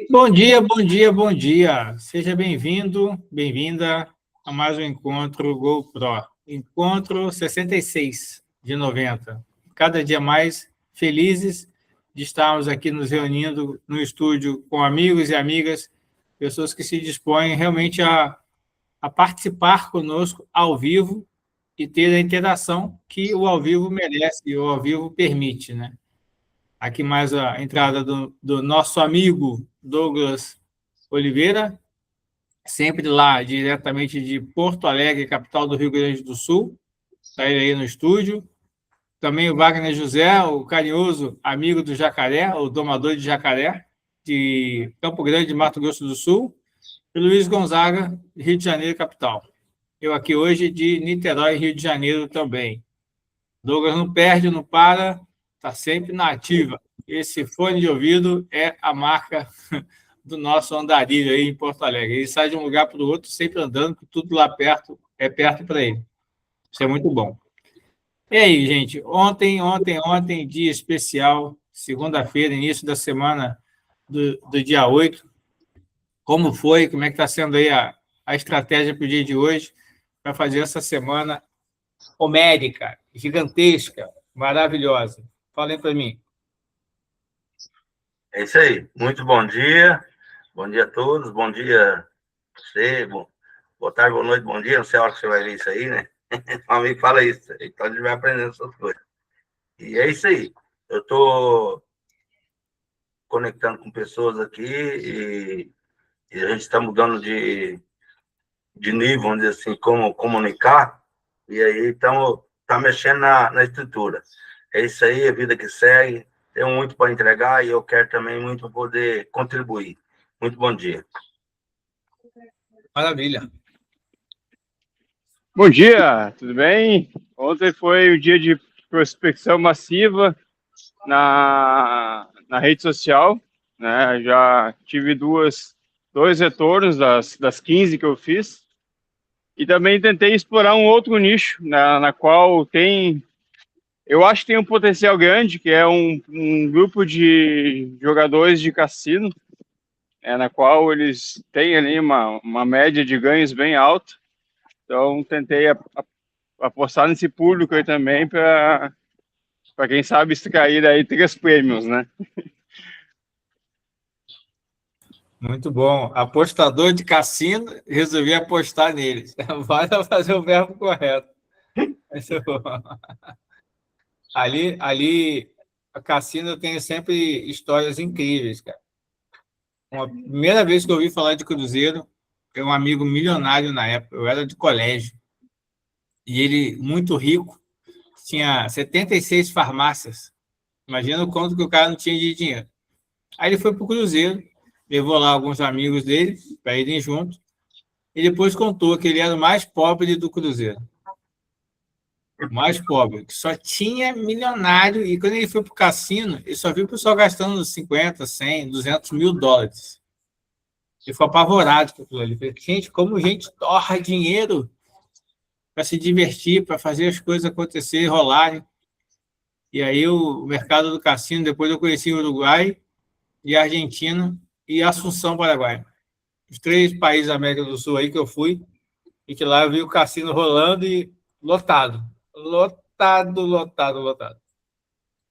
Bom dia, bom dia, bom dia. Seja bem-vindo, bem-vinda a mais um encontro GoPro. Encontro 66 de 90. Cada dia mais felizes de estarmos aqui nos reunindo no estúdio com amigos e amigas, pessoas que se dispõem realmente a participar conosco ao vivo e ter a interação que o ao vivo merece e o ao vivo permite, né? Aqui mais a entrada do nosso amigo Douglas Oliveira, sempre lá diretamente de Porto Alegre, capital do Rio Grande do Sul. Está ele aí no estúdio. Também o Wagner José, o carinhoso amigo do jacaré, o domador de jacaré, de Campo Grande, Mato Grosso do Sul. E Luiz Gonzaga, Rio de Janeiro, capital. Eu aqui hoje de Niterói, Rio de Janeiro também. Douglas não perde, não para, está sempre na ativa. Esse fone de ouvido é a marca do nosso andarilho aí em Porto Alegre. Ele sai de um lugar para o outro, sempre andando, porque tudo lá perto é perto para ele. Isso é muito bom. E aí, gente? Ontem, dia especial, segunda-feira, início da semana do dia 8. Como foi? Como é que está sendo aí a estratégia para o dia de hoje, para fazer essa semana homérica, gigantesca, maravilhosa? Falem para mim. É isso aí. Muito bom dia. Bom dia a todos. Bom dia a você. Boa tarde, boa noite, bom dia. Não sei a hora que você vai ver isso aí, né? Um amigo fala isso. Então a gente vai aprendendo essas coisas. E é isso aí. Eu estou conectando com pessoas aqui e a gente está mudando de nível, vamos dizer assim, como comunicar. E aí estamos mexendo na estrutura. É isso aí, a vida que segue. Tenho muito para entregar e eu quero também muito poder contribuir. Muito bom dia. Maravilha. Bom dia, tudo bem? Ontem foi o dia de prospecção massiva na rede social, né? Já tive dois retornos das 15 que eu fiz. E também tentei explorar um outro nicho, na qual eu acho que tem um potencial grande, que é um grupo de jogadores de cassino, na qual eles têm ali uma média de ganhos bem alta. Então, tentei apostar nesse público aí também para quem sabe extrair aí 3 prêmios, né? Muito bom. Apostador de cassino, resolvi apostar neles. Vai fazer o verbo correto. Ali, a cassino eu tenho sempre histórias incríveis, cara. A primeira vez que eu ouvi falar de cruzeiro, é um amigo milionário na época, eu era de colégio, e ele, muito rico, tinha 76 farmácias. Imagina o quanto que o cara não tinha de dinheiro. Aí ele foi para o cruzeiro, levou lá alguns amigos dele para irem junto, e depois contou que ele era o mais pobre do cruzeiro. O mais pobre, que só tinha milionário, e quando ele foi para o cassino, ele só viu o pessoal gastando 50, 100, 200 mil dólares. Ele ficou apavorado com aquilo ali. Ele falou, gente, como gente torra dinheiro para se divertir, para fazer as coisas acontecerem, rolarem. E aí o mercado do cassino, depois eu conheci o Uruguai e a Argentina e Assunção, Paraguai. Os 3 países da América do Sul aí que eu fui, e que lá eu vi o cassino rolando e lotado. Lotado.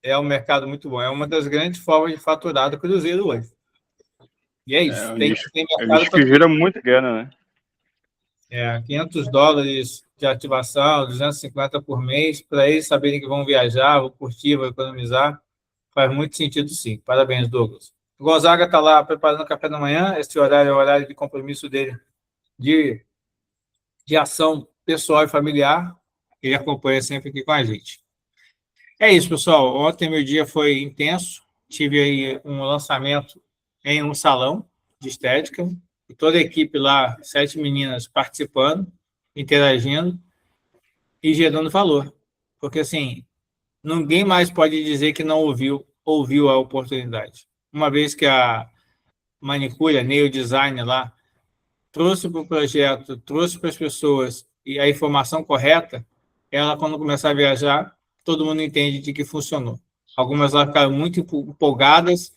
É um mercado muito bom. É uma das grandes formas de faturar do cruzeiro hoje. E é isso. Tem mercado que gira muito grana, né? $500 de ativação, 250 por mês, para eles saberem que vão viajar, vão curtir, vão economizar. Faz muito sentido, sim. Parabéns, Douglas. O Gonzaga está lá preparando o café da manhã. Esse horário é o horário de compromisso dele de ação pessoal e familiar. Ele acompanha sempre aqui com a gente. É isso, pessoal. Ontem meu dia foi intenso. Tive aí um lançamento em um salão de estética. E toda a equipe lá, 7 meninas participando, interagindo e gerando valor. Porque, assim, ninguém mais pode dizer que não ouviu a oportunidade. Uma vez que a manicure, a nail design lá, trouxe para o projeto, trouxe para as pessoas e a informação correta, ela, quando começar a viajar, todo mundo entende de que funcionou. Algumas lá ficaram muito empolgadas,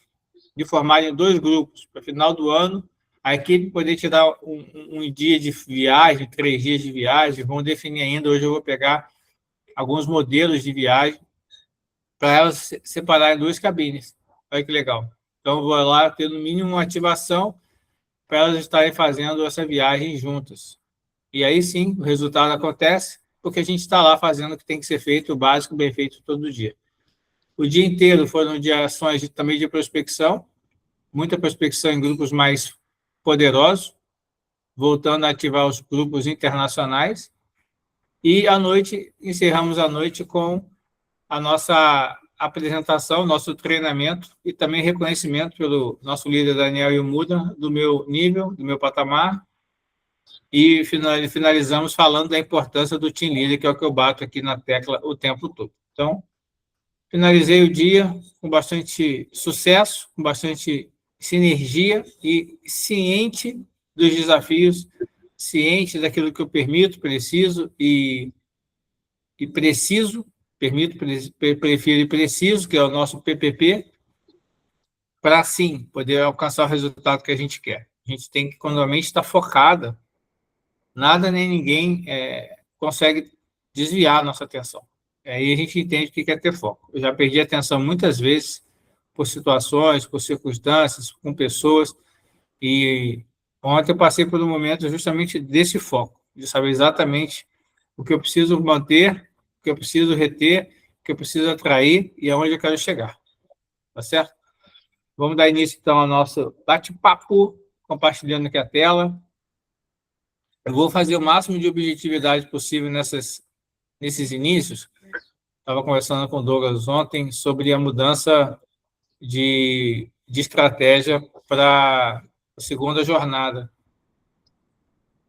de formarem 2 grupos para o final do ano, a equipe poder tirar um dia de viagem, 3 dias de viagem, vão definir ainda, hoje eu vou pegar alguns modelos de viagem para elas separarem 2 cabines. Olha que legal. Então, vou lá ter, no mínimo, uma ativação para elas estarem fazendo essa viagem juntas. E aí, sim, o resultado acontece, porque a gente está lá fazendo o que tem que ser feito, o básico, bem feito todo dia. O dia inteiro foram de ações também de prospecção, muita prospecção em grupos mais poderosos, voltando a ativar os grupos internacionais. E à noite, encerramos a noite com a nossa apresentação, nosso treinamento e também reconhecimento pelo nosso líder Daniel Yumuda do meu nível, do meu patamar. E finalizamos falando da importância do Team Leader, que é o que eu bato aqui na tecla o tempo todo. Então, finalizei o dia com bastante sucesso, com bastante sinergia e ciente dos desafios, ciente daquilo que eu permito, preciso e preciso, prefiro e preciso, que é o nosso PPP, para, sim, poder alcançar o resultado que a gente quer. A gente tem que, quando a mente está focada, nada nem ninguém consegue desviar a nossa atenção. Aí a gente entende o que é ter foco. Eu já perdi a atenção muitas vezes por situações, por circunstâncias, com pessoas, e ontem eu passei por um momento justamente desse foco, de saber exatamente o que eu preciso manter, o que eu preciso reter, o que eu preciso atrair e aonde eu quero chegar. Tá certo? Vamos dar início, então, ao nosso bate-papo, compartilhando aqui a tela. Eu vou fazer o máximo de objetividade possível nesses inícios. Estava conversando com o Douglas ontem sobre a mudança de estratégia para a segunda jornada.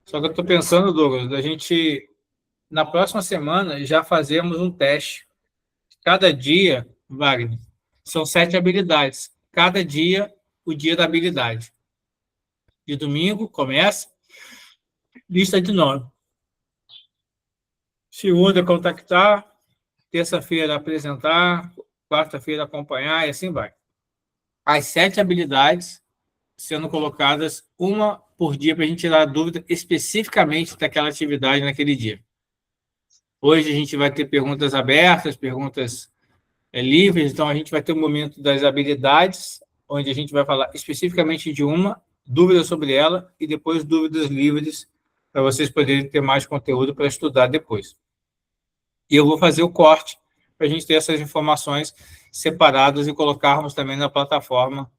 Só que eu estou pensando, Douglas, da gente, na próxima semana, já fazemos um teste. Cada dia, Wagner, são 7 habilidades. Cada dia, o dia da habilidade. De domingo, começa, lista de nome. Segunda, contactar. Terça-feira, apresentar. Quarta-feira, acompanhar, e assim vai. As 7 habilidades sendo colocadas uma por dia para a gente tirar a dúvida especificamente daquela atividade naquele dia. Hoje a gente vai ter perguntas abertas, perguntas livres, então a gente vai ter um momento das habilidades, onde a gente vai falar especificamente de uma, dúvidas sobre ela, e depois dúvidas livres, para vocês poderem ter mais conteúdo para estudar depois. E eu vou fazer o corte, para a gente ter essas informações separadas e colocarmos também na plataforma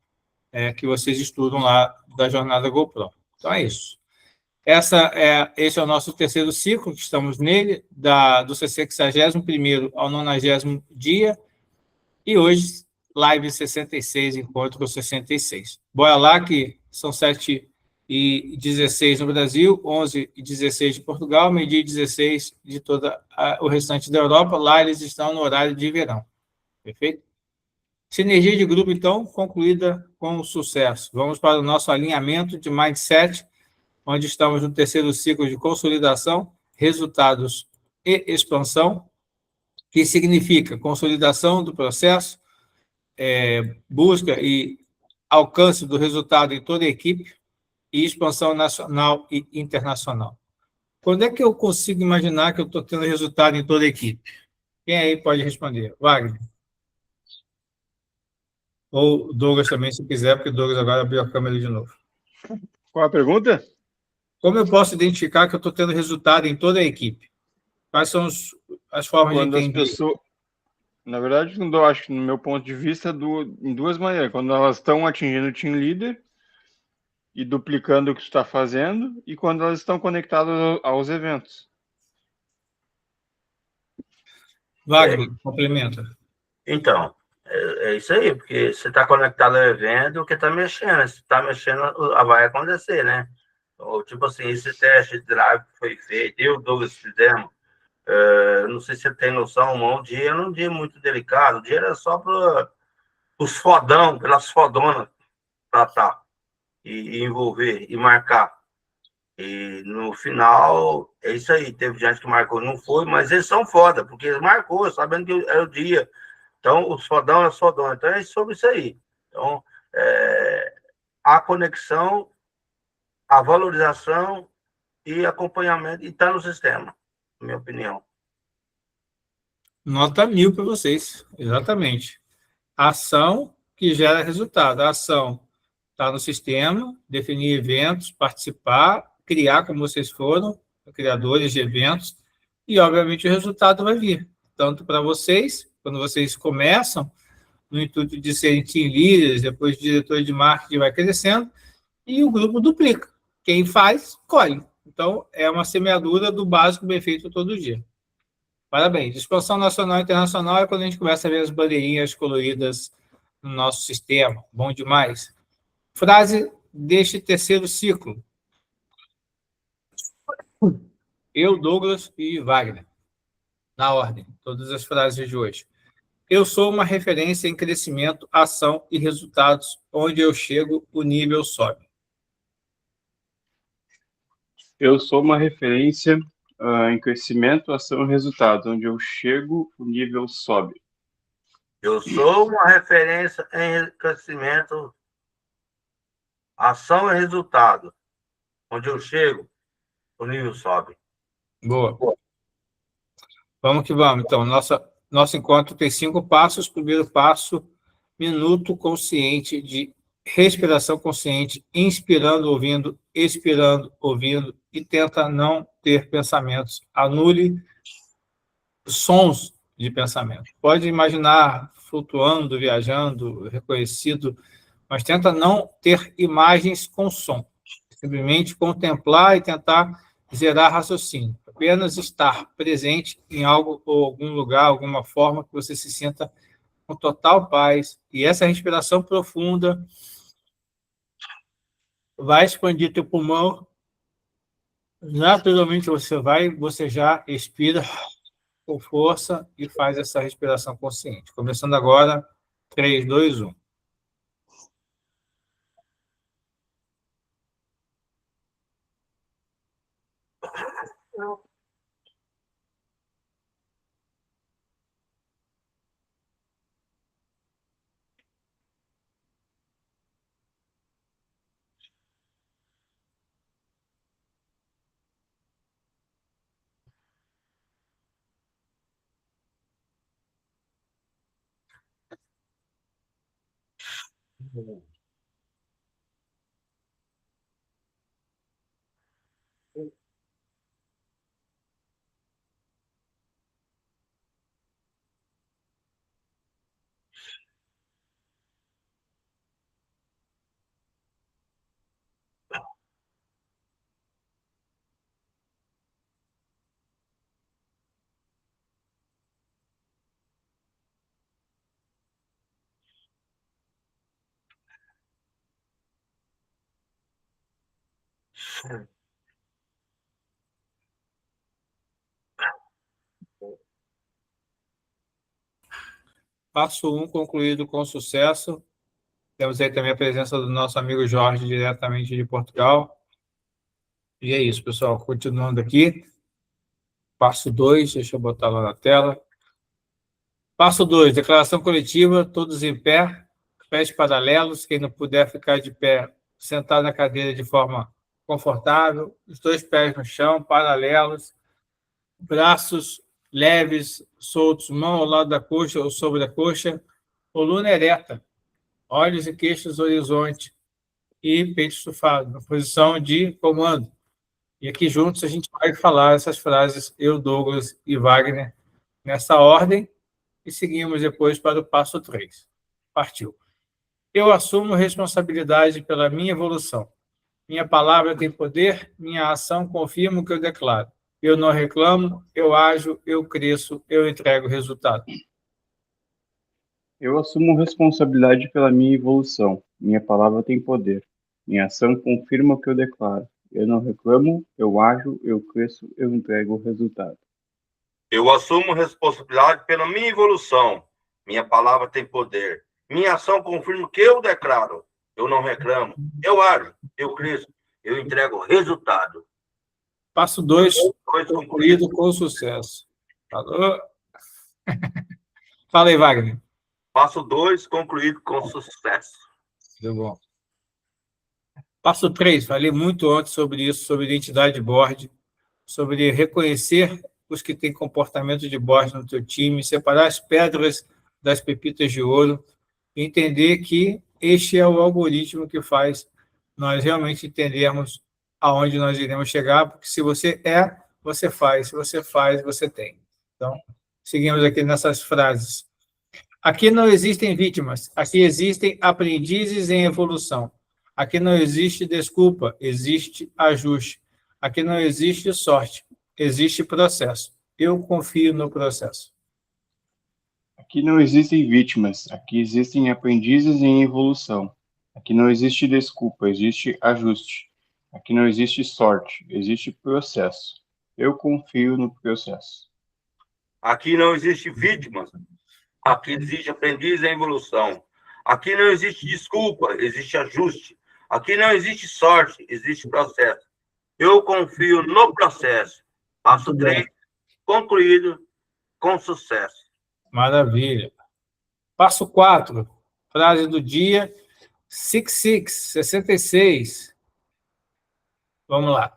que vocês estudam lá da Jornada GoPro. Então é isso. Esse é o nosso terceiro ciclo, que estamos nele, do 61º ao 90º dia, e hoje, live 66, encontro 66. Bora lá, que são 7h16 no Brasil, 11h16 de Portugal, meio-dia 16 de todo o restante da Europa. Lá eles estão no horário de verão. Perfeito? Sinergia de grupo, então, concluída com sucesso. Vamos para o nosso alinhamento de mindset, onde estamos no terceiro ciclo de consolidação, resultados e expansão, que significa consolidação do processo, busca e alcance do resultado em toda a equipe e expansão nacional e internacional. Quando é que eu consigo imaginar que eu estou tendo resultado em toda a equipe? Quem aí pode responder? Wagner? Ou Douglas também, se quiser, porque o Douglas agora abriu a câmera de novo. Qual a pergunta? Como eu posso identificar que eu estou tendo resultado em toda a equipe? Quais são as formas Quando de entender? as pessoas... Na verdade, eu acho que, no meu ponto de vista, em 2 maneiras. Quando elas estão atingindo o team leader e duplicando o que está fazendo, e quando elas estão conectadas aos eventos. Wagner, complementa. Então, é isso aí, porque você está conectado ao evento, o que está mexendo. Se está mexendo, vai acontecer, né? Ou, tipo assim, esse teste de drive foi feito, eu e o Douglas fizemos. Não sei se você tem noção, um dia era um dia muito delicado, o dia era só para os fodão, pelas fodonas, tratar e envolver e marcar. E no final, é isso aí. Teve gente que marcou, não foi, mas eles são foda, porque eles marcou, sabendo que era o dia. Então, os fodão é fodão. Então, é sobre isso aí. Então, a conexão, a valorização e acompanhamento, e está no sistema, na minha opinião. Nota 1000 para vocês, exatamente. Ação que gera resultado. A ação está no sistema, definir eventos, participar, criar como vocês foram, criadores de eventos, e, obviamente, o resultado vai vir. Tanto para vocês, quando vocês começam, no intuito de serem team leaders, depois diretor de marketing vai crescendo, e o grupo duplica. Quem faz, colhe. Então, é uma semeadura do básico bem feito todo dia. Parabéns. Expansão nacional e internacional é quando a gente começa a ver as bandeirinhas coloridas no nosso sistema. Bom demais. Frase deste terceiro ciclo. Eu, Douglas e Wagner. Na ordem, todas as frases de hoje. Eu sou uma referência em crescimento, ação e resultados. Onde eu chego, o nível sobe. Eu sou uma referência em crescimento, ação e resultados. Onde eu chego, o nível sobe. Eu sou uma referência em crescimento, ação e resultado. Onde eu chego, o nível sobe. Boa. Vamos que vamos. Então, nosso encontro tem 5 passos. Primeiro passo, minuto consciente de respiração consciente, inspirando, ouvindo, expirando, ouvindo, e tenta não ter pensamentos. Anule sons de pensamento. Pode imaginar flutuando, viajando, reconhecido, mas tenta não ter imagens com som. Simplesmente contemplar e tentar zerar raciocínio. Apenas estar presente em algo ou algum lugar, alguma forma que você se sinta com total paz. E essa respiração profunda vai expandir teu pulmão. Naturalmente você já expira com força e faz essa respiração consciente. Começando agora, 3, 2, 1. Passo 1 concluído com sucesso. Temos aí também a presença do nosso amigo Jorge, diretamente de Portugal. E é isso, pessoal. Continuando aqui. Passo 2, deixa eu botar lá na tela. Passo 2, declaração coletiva, todos em pé, pés paralelos, quem não puder ficar de pé, sentado na cadeira de forma confortável, os 2 pés no chão, paralelos, braços leves, soltos, mão ao lado da coxa ou sobre a coxa, coluna ereta, olhos e queixos no horizonte e peito estufado, na posição de comando. E aqui juntos a gente vai falar essas frases, eu, Douglas e Wagner, nessa ordem, e seguimos depois para o passo 3. Partiu. Eu assumo responsabilidade pela minha evolução. Minha palavra tem poder, minha ação confirma o que eu declaro. Eu não reclamo, eu ajo, eu cresço, eu entrego resultado. Eu assumo responsabilidade pela minha evolução. Minha palavra tem poder. Minha ação confirma o que eu declaro. Eu não reclamo, eu ajo, eu cresço, eu entrego o resultado. Eu assumo responsabilidade pela minha evolução. Minha palavra tem poder. Minha ação confirma o que eu declaro. Eu não reclamo, eu ajo, eu cresço, eu entrego o resultado. Passo 2, concluído com sucesso. Falou? Fala aí, Wagner. Passo 2, concluído com sucesso. Muito bom. Passo 3, falei muito ontem sobre isso, sobre identidade de board, sobre reconhecer os que têm comportamento de board no teu time, separar as pedras das pepitas de ouro, e entender que este é o algoritmo que faz nós realmente entendermos aonde nós iremos chegar, porque se você você faz, se você faz, você tem. Então, seguimos aqui nessas frases. Aqui não existem vítimas, aqui existem aprendizes em evolução. Aqui não existe desculpa, existe ajuste. Aqui não existe sorte, existe processo. Eu confio no processo. Aqui não existem vítimas, aqui existem aprendizes em evolução. Aqui não existe desculpa, existe ajuste. Aqui não existe sorte, existe processo. Eu confio no processo. Aqui não existe vítimas, aqui existe aprendiz em evolução. Aqui não existe desculpa, existe ajuste. Aqui não existe sorte, existe processo. Eu confio no processo. Passo 3, concluído com sucesso. Maravilha. Passo 4, frase do dia, 66. Vamos lá.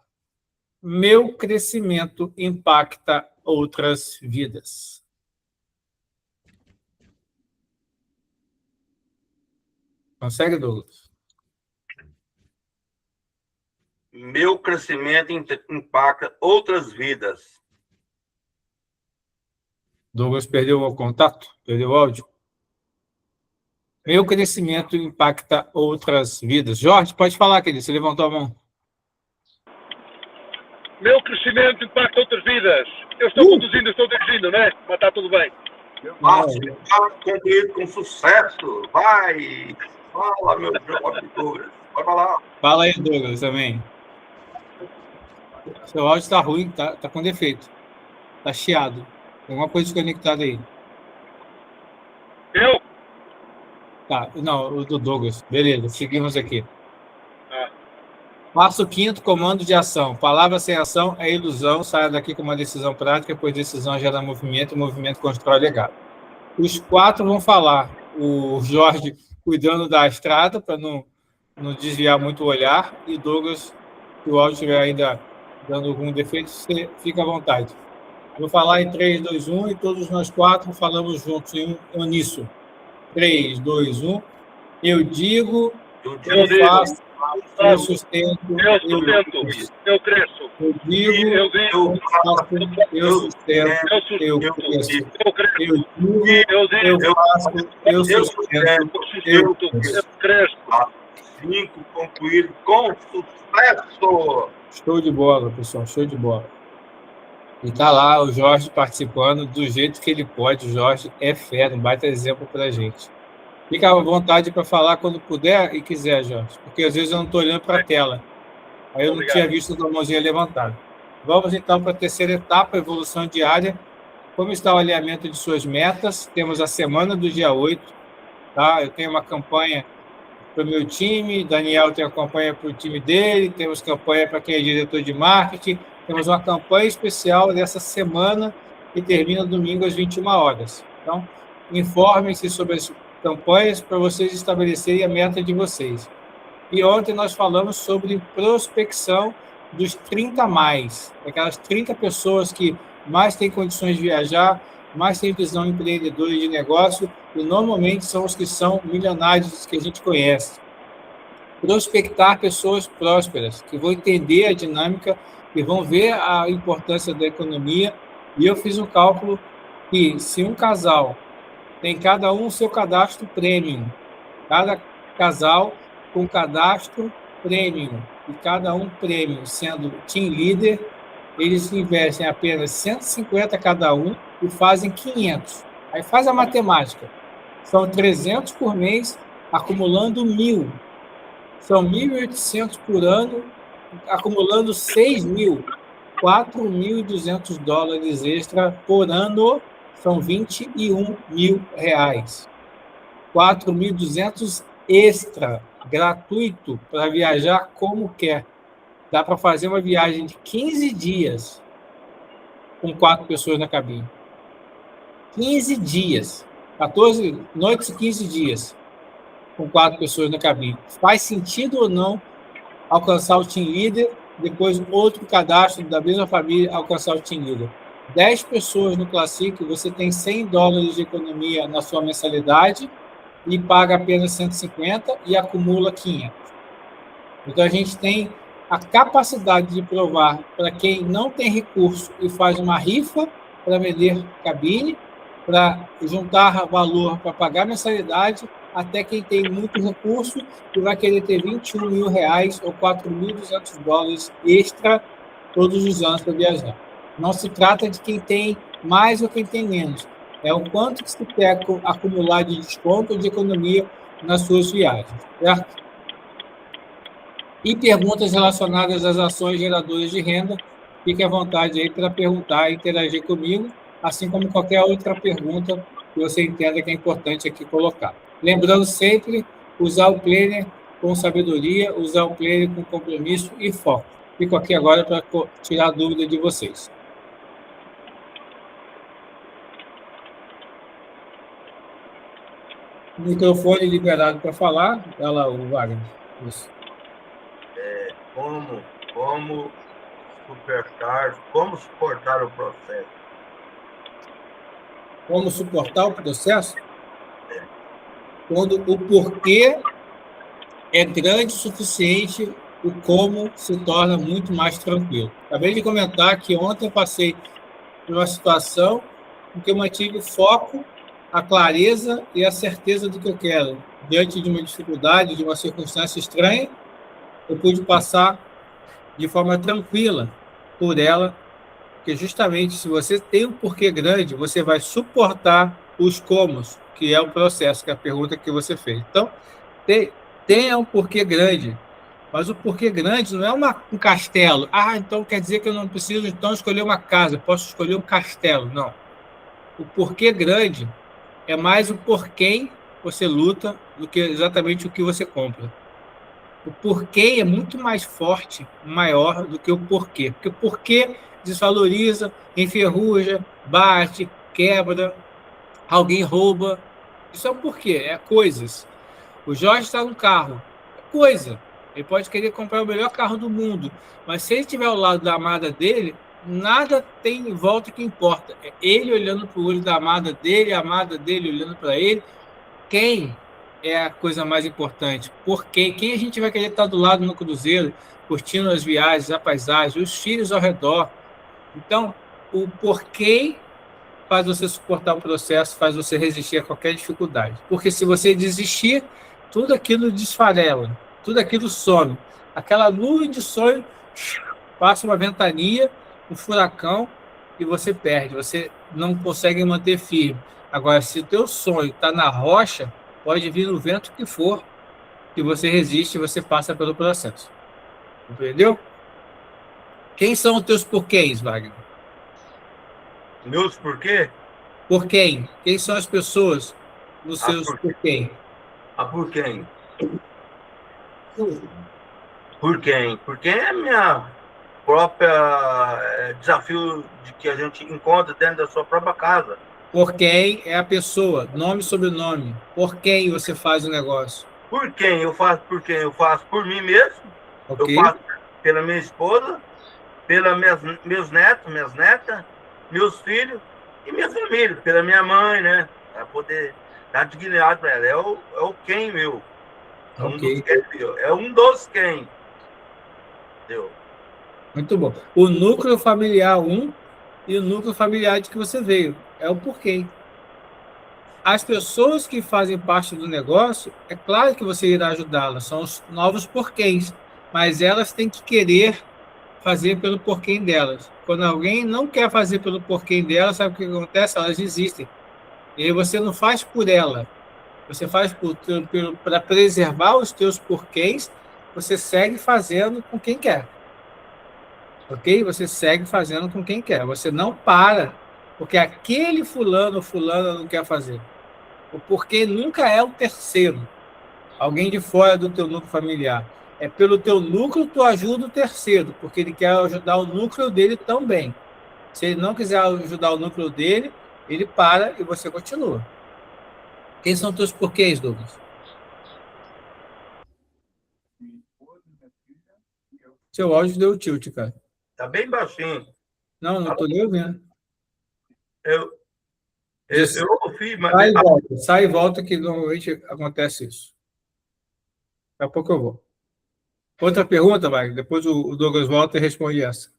Meu crescimento impacta outras vidas. Consegue, Douglas? Meu crescimento impacta outras vidas. Douglas perdeu o contato? Perdeu o áudio? Meu crescimento impacta outras vidas. Jorge, pode falar, querido. Você levantou a mão. Meu crescimento impacta outras vidas. Eu estou conduzindo, estou dirigindo, né? Mas está tudo bem. Passo concluído com sucesso. Vai! Fala, meu jovem Douglas. Vai falar. Fala aí, Douglas, também. Seu áudio está ruim, tá com defeito. Está chiado. Tem alguma coisa desconectada aí. Eu? Tá, não, o do Douglas. Beleza, seguimos aqui. Passo 5º, comando de ação. Palavra sem ação é ilusão. Saia daqui com uma decisão prática, pois decisão gera movimento e movimento constrói legado. Os 4 vão falar. O Jorge cuidando da estrada, para não desviar muito o olhar, e Douglas, se o áudio estiver ainda dando algum defeito, você fica à vontade. Vou falar em 3, 2, 1, e todos nós 4 falamos juntos em uníssono. 3, 2, 1. Eu digo, eu faço, eu sustento, eu cresço. Eu digo, eu faço, eu sustento, eu cresço. Eu digo, eu faço, eu sustento, eu cresço. 5, concluído com sucesso. Show de bola, pessoal, show de bola. E está lá o Jorge participando do jeito que ele pode. O Jorge é fera, um baita exemplo para a gente. Fica à vontade para falar quando puder e quiser, Jorge, porque às vezes eu não estou olhando para a tela. Aí eu não tinha visto a tua mãozinha levantada. Vamos então para a terceira etapa, evolução diária. Como está o alinhamento de suas metas? Temos a semana do dia 8. Tá? Eu tenho uma campanha para o meu time, Daniel tem uma campanha para o time dele, temos campanha para quem é diretor de marketing, temos uma campanha especial dessa semana que termina domingo às 21 horas. Então, informem-se sobre as campanhas para vocês estabelecerem a meta de vocês. E ontem nós falamos sobre prospecção dos 30 mais, aquelas 30 pessoas que mais têm condições de viajar, mais têm visão empreendedora de negócio, e normalmente são os que são milionários que a gente conhece. Prospectar pessoas prósperas, que vão entender a dinâmica, que vão ver a importância da economia. E eu fiz um cálculo que se um casal tem cada um o seu cadastro premium, cada casal com cadastro premium, e cada um premium sendo team leader, eles investem apenas 150 cada um e fazem 500. Aí faz a matemática. São 300 por mês, acumulando 1.000. São 1.800 por ano, acumulando 6.000. 4.200 dólares extra por ano, são 21 mil reais. 4.200 extra, gratuito, para viajar como quer. Dá para fazer uma viagem de 15 dias com 4 pessoas na cabine. 15 dias. 14 noites e 15 dias. com 4 pessoas na cabine. Faz sentido ou não alcançar o team leader, depois outro cadastro da mesma família alcançar o team leader? 10 pessoas no Classic, você tem $100 de economia na sua mensalidade e paga apenas 150 e acumula 500. Então, a gente tem a capacidade de provar para quem não tem recurso e faz uma rifa para vender cabine, para juntar valor para pagar mensalidade, até quem tem muito recurso e vai querer ter R$21 mil ou $4.200 extra todos os anos para viajar. Não se trata de quem tem mais ou quem tem menos. É o quanto que se quer acumular de desconto ou de economia nas suas viagens, certo? E perguntas relacionadas às ações geradoras de renda, fique à vontade aí para perguntar e interagir comigo, assim como qualquer outra pergunta que você entenda que é importante aqui colocar. Lembrando sempre, usar o planner com sabedoria, usar o planner com compromisso e foco. Fico aqui agora para tirar a dúvida de vocês. Microfone liberado para falar. Olha lá o Wagner. Isso. Como suportar o processo? Como suportar o processo? Quando o porquê é grande o suficiente, o como se torna muito mais tranquilo. Acabei de comentar que ontem eu passei por uma situação em que eu mantive o foco, a clareza e a certeza do que eu quero. Diante de uma dificuldade, de uma circunstância estranha, eu pude passar de forma tranquila por ela, porque justamente se você tem um porquê grande, você vai suportar os comos, que é o processo, que é a pergunta que você fez. Então, tenha um porquê grande, mas o porquê grande não é um castelo. Então quer dizer que eu não preciso então escolher uma casa, eu posso escolher um castelo. Não. O porquê grande é mais o porquê você luta do que exatamente o que você compra. O porquê é muito mais forte, maior do que o porquê. Porque o porquê desvaloriza, enferruja, bate, quebra, alguém rouba. Isso é o porquê, é coisas. O Jorge está num carro, é coisa. Ele pode querer comprar o melhor carro do mundo, mas se ele estiver ao lado da amada dele, nada tem em volta que importa. É ele olhando para o olho da amada dele, a amada dele olhando para ele. Quem é a coisa mais importante? Por quê? Quem a gente vai querer estar do lado no cruzeiro, curtindo as viagens, a paisagem, os filhos ao redor? Então, o porquê faz você suportar o processo, faz você resistir a qualquer dificuldade. Porque se você desistir, tudo aquilo desfarela, tudo aquilo some. Aquela nuvem de sonho passa uma ventania, um furacão, e você perde, você não consegue manter firme. Agora, se o teu sonho está na rocha, pode vir no vento que for, que você resiste e você passa pelo processo. Entendeu? Quem são os teus porquês, Wagner? Meus porquê? Por quem? Quem são as pessoas nos seus por quem? Por quem? Por quem? Por quem é minha própria desafio de que a gente encontra dentro da sua própria casa. Por quem é a pessoa, nome e sobrenome. Por quem você faz o negócio? Por quem eu faço? Por quem eu faço? Por mim mesmo. Okay. Eu faço pela minha esposa, pelos meus netos, minhas netas, meus filhos e minha família, pela minha mãe, né? Para poder dar dignidade para ela. É o quem meu. Okay. É um dos quem. Entendeu? Muito bom. O núcleo familiar 1 e o núcleo familiar de que você veio. É o porquê. As pessoas que fazem parte do negócio, é claro que você irá ajudá-las, são os novos porquês, mas elas têm que querer fazer pelo porquê delas. Quando alguém não quer fazer pelo porquê delas, sabe o que acontece? Elas desistem. E aí você não faz por ela, você faz para preservar os teus porquês, você segue fazendo com quem quer. Ok? Você segue fazendo com quem quer. Você não para, porque aquele fulano ou fulana não quer fazer. O porquê nunca é o terceiro. Alguém de fora do teu núcleo familiar. É pelo teu núcleo tu ajuda o terceiro, porque ele quer ajudar o núcleo dele também. Se ele não quiser ajudar o núcleo dele, ele para e você continua. Quem são teus porquês, Douglas? Seu áudio deu tilt, cara. Tá bem baixinho. Não estou nem ouvindo. Eu ouvi, mas Sai e volta, que normalmente acontece isso. Daqui a pouco eu vou. Outra pergunta, Wagner? Depois o Douglas volta e responde essa.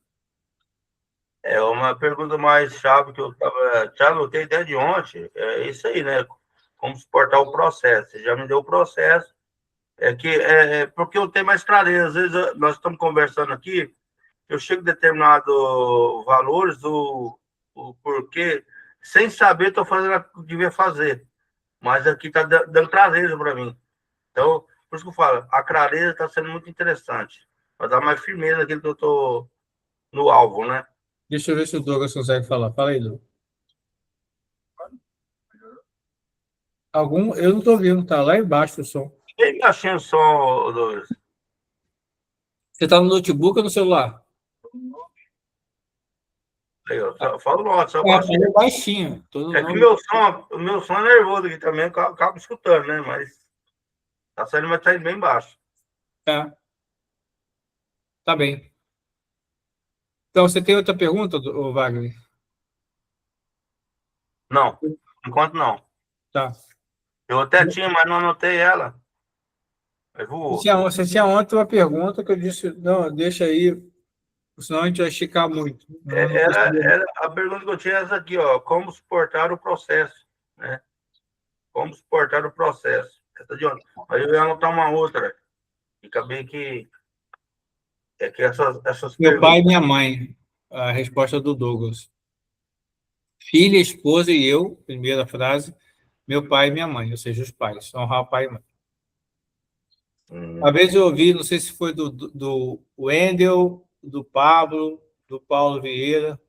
é uma pergunta mais chave que eu já anotei desde ontem. É isso aí, né? Como suportar o processo. Você já me deu o processo. Porque eu tenho mais clareza. Às vezes nós estamos conversando aqui, eu chego a determinados valores, o porquê, sem saber, estou fazendo o que eu devia fazer. Mas aqui está dando clareza para mim. Então, por isso que eu falo, a clareza está sendo muito interessante. Para dar mais firmeza naquilo que eu estou no alvo, né? Deixa eu ver se o Douglas consegue falar. Fala aí, Douglas. Eu não estou ouvindo, tá lá embaixo o som. Bem baixinho o som, Douglas. Você está no notebook ou no celular? Aí, ó, fala logo, só baixinho. É baixinho. Que o meu som é nervoso aqui também, eu acabo escutando, né? Mas tá saindo, mas tá indo bem baixo. Tá bem. Então, você tem outra pergunta, Wagner? Não, enquanto não. Tá. Eu até tinha, mas não anotei ela. Mas voou. Você tinha ontem uma pergunta que eu disse, não, deixa aí, senão a gente vai esticar muito. Era a pergunta que eu tinha essa aqui, ó. Como suportar o processo, né? Como suportar o processo. Essa de ontem. Aí eu ia anotar uma outra. E acabei que... É que essas Meu perguntas... pai e minha mãe, a resposta do Douglas. Filha, esposa e eu, primeira frase, meu pai e minha mãe, ou seja, os pais, honrar pai e mãe. Uma vez eu ouvi, não sei se foi do Wendel, do Pablo, do Paulo Vieira,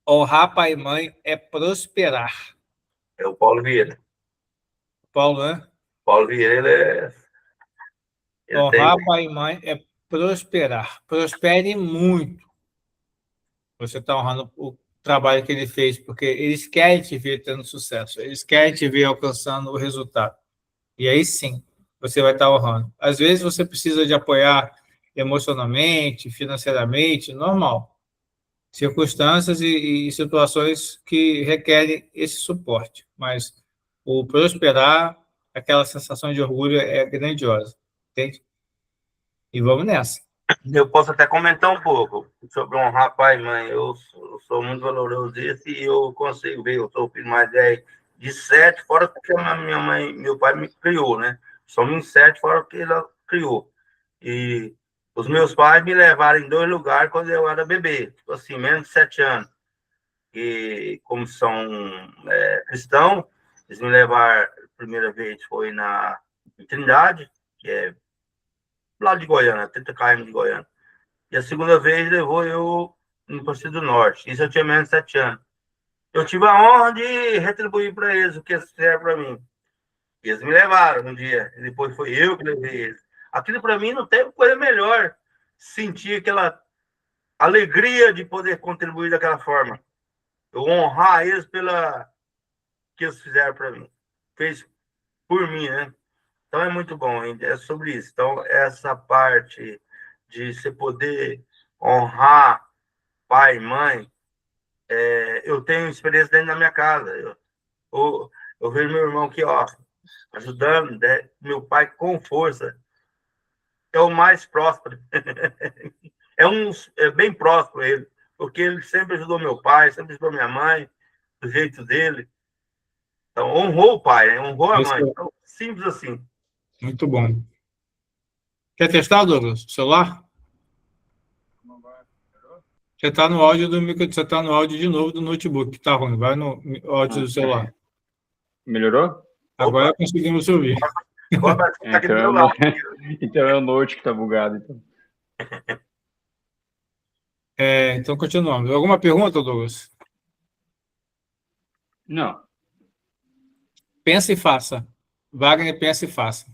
honrar pai e mãe é prosperar. É o Paulo Vieira. Paulo, né? Paulo Vieira, honrar pai e mãe é prosperar. Prospere muito. Você está honrando o trabalho que ele fez, porque eles querem te ver tendo sucesso, eles querem te ver alcançando o resultado. E aí sim, você vai estar honrando. Às vezes você precisa de apoiar emocionalmente, financeiramente, normal. Circunstâncias e situações que requerem esse suporte. Mas o prosperar, aquela sensação de orgulho é grandiosa. Entende? E vamos nessa. Eu posso até comentar um pouco sobre honrar pai e mãe. Eu sou muito valoroso disso e eu consigo ver. Eu sou o filho mais velho de 7, fora que a minha mãe, meu pai me criou, né? Somos em 7, fora que ela criou. E os meus pais me levaram em 2 lugares quando eu era bebê, tipo assim, menos de 7 anos. E como são cristãos, eles me levaram, a primeira vez foi em Trindade, que é lá de Goiânia, 30 km de Goiânia. E a segunda vez levou eu no Partido do Norte. Isso eu tinha menos de 7 anos. Eu tive a honra de retribuir para eles o que eles fizeram para mim. Eles me levaram um dia, e depois foi eu que levei eles. Aquilo para mim não teve coisa melhor. Sentir aquela alegria de poder contribuir daquela forma. Eu honrar eles pela que eles fizeram para mim. Fez por mim, né? Então é muito bom, hein? É sobre isso. Então, essa parte de você poder honrar pai e mãe, eu tenho experiência dentro da minha casa. Eu vejo meu irmão aqui, ó, ajudando, né? Meu pai com força. É o mais próspero. É bem próspero ele, porque ele sempre ajudou meu pai, sempre ajudou minha mãe, do jeito dele. Então, honrou o pai, né? Honrou a mãe. Então, simples assim. Muito bom. Quer testar, Douglas? Celular? Você está no áudio você está no áudio de novo do notebook, que está ruim. Vai no áudio do celular. Melhorou? Agora conseguimos ouvir. Agora tá aqui do meu lado. Então é o Note que está bugado. Então. Então, continuamos. Alguma pergunta, Douglas? Não. Pensa e faça. Wagner, pensa e faça.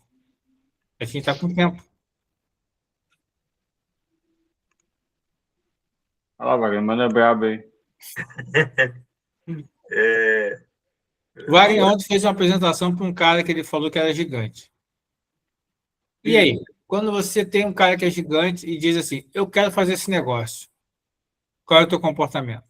A gente está com tempo. Olha lá, Wagner, manda brabo aí. Wagner ontem fez uma apresentação para um cara que ele falou que era gigante. E aí? quando você tem um cara que é gigante e diz assim, eu quero fazer esse negócio, qual é o teu comportamento?